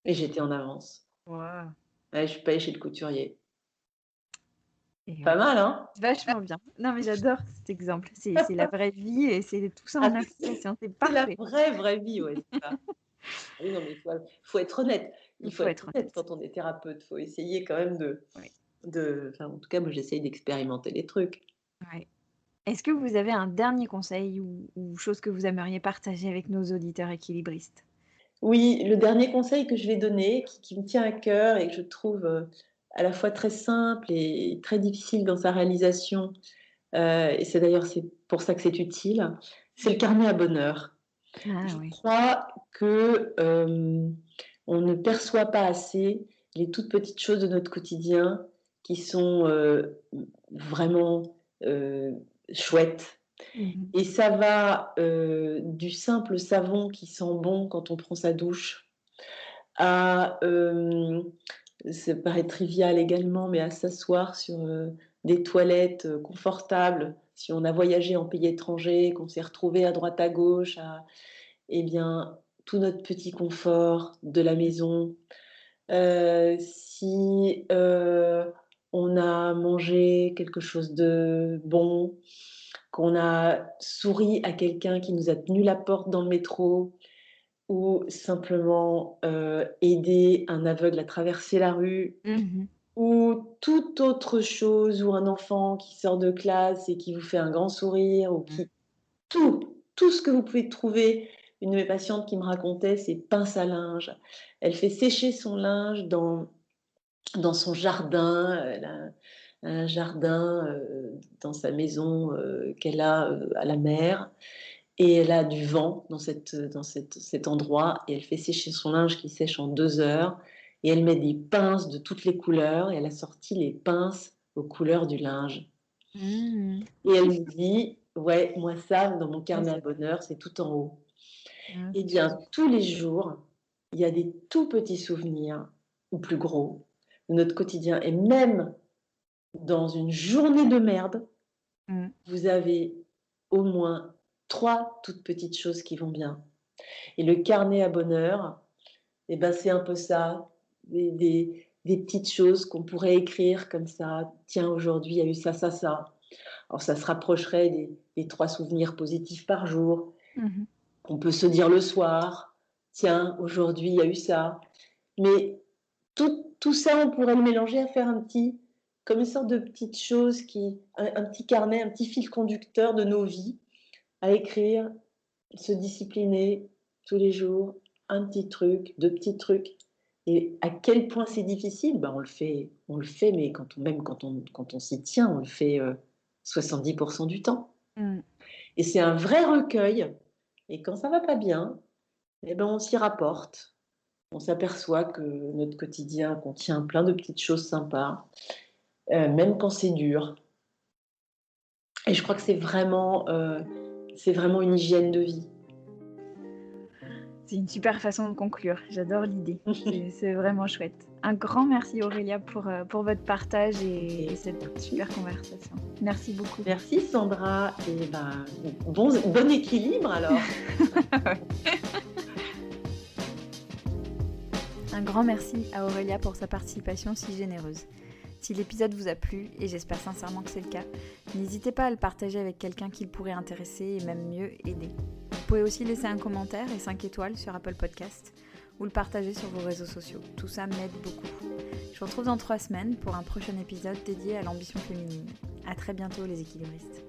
et j'étais en avance. Waouh, Ouais, je suis pas allée chez le couturier. et Pas ouais, mal, hein? vachement bien. Non, mais j'adore cet exemple. C'est la vraie vie et c'est tout ça Ah en ça, c'est application, c'est c'est la parfait. vraie, vraie vie, ouais, c'est ça. Ah oui, non, mais faut être honnête. Il Il faut faut être être honnête honnête. quand on est thérapeute. Faut essayer quand même Ouais, enfin, en tout cas, moi, j'essaye d'expérimenter les trucs. ouais. Est-ce que vous avez un dernier conseil ou chose que vous aimeriez partager avec nos auditeurs équilibristes? Oui, le dernier conseil que je vais donner, qui me tient à cœur et que je trouve, à la fois très simple et très difficile dans sa réalisation, et c'est pour ça que c'est utile, c'est le carnet à bonheur. Ah Je oui. crois que, on ne perçoit pas assez les toutes petites choses de notre quotidien qui sont, vraiment, chouettes. Mmh mh. Et ça va, du simple savon qui sent bon quand on prend sa douche à, ça paraît trivial également, mais à s'asseoir sur, des toilettes, confortables, si on a voyagé en pays étranger, qu'on s'est retrouvé à droite à gauche, à eh bien, tout notre petit confort de la maison, si, on a mangé quelque chose de bon, qu'on a souri à quelqu'un qui nous a tenu la porte dans le métro ou simplement, aidé un aveugle à traverser la rue Mmh. ou toute autre chose ou un enfant qui sort de classe et qui vous fait un grand sourire ou Mmh. qui tout ce que vous pouvez trouver. Une de mes patientes qui me racontait ses pinces à linge. Elle fait sécher son linge dans son jardin, elle a un jardin, dans sa maison, qu'elle a, à la mer et elle a du vent cet endroit et elle fait sécher son linge qui sèche en 2 heures et elle met des pinces de toutes les couleurs et elle a sorti les pinces aux couleurs du linge Mmh. et elle me dit: «Ouais, moi ça, dans mon Ouais, carnet à c'est bonheur, c'est tout en haut». Eh c'est chouette. bien, tous les jours, il y a des tout petits souvenirs ou plus gros de notre quotidien et même dans une journée de merde, Mmh. vous avez au moins 3 toutes petites choses qui vont bien et le carnet à bonheur, et ben, c'est un peu ça, des petites choses qu'on pourrait écrire comme ça: «Tiens, aujourd'hui, il y a eu ça, ça, ça». Alors ça se rapprocherait des 3 souvenirs positifs par jour Mmh. qu'on peut se dire le soir: «Tiens, aujourd'hui, il y a eu ça». Mais tout ça, on pourrait le mélanger à faire comme une sorte de petite chose un petit carnet, un petit fil conducteur de nos vies à écrire, se discipliner tous les jours, un petit truc, 2 petits trucs et à quel point c'est difficile? Ben, on le fait, mais quand on s'y tient, on le fait, 70 du temps Mmh. et c'est un vrai recueil et quand ça va pas bien, et ben, on s'y rapporte. On s'aperçoit que notre quotidien contient plein de petites choses sympas, même quand c'est dur et je crois que c'est vraiment une hygiène de vie. C'est une super façon de conclure. J'adore l'idée. C'est vraiment chouette. Un grand merci Aurélia pour votre partage et Et cette merci. super conversation. Merci beaucoup. Merci Sandra et ben, bon équilibre alors. Un grand merci à Aurélia pour sa participation si généreuse. Si l'épisode vous a plu, et j'espère sincèrement que c'est le cas, n'hésitez pas à le partager avec quelqu'un qui le pourrait intéresser et même mieux aider. Vous pouvez aussi laisser un commentaire et 5 étoiles sur Apple Podcast ou le partager sur vos réseaux sociaux. Tout ça m'aide beaucoup. Je vous retrouve dans 3 semaines pour un prochain épisode dédié à l'ambition féminine. À très bientôt les équilibristes.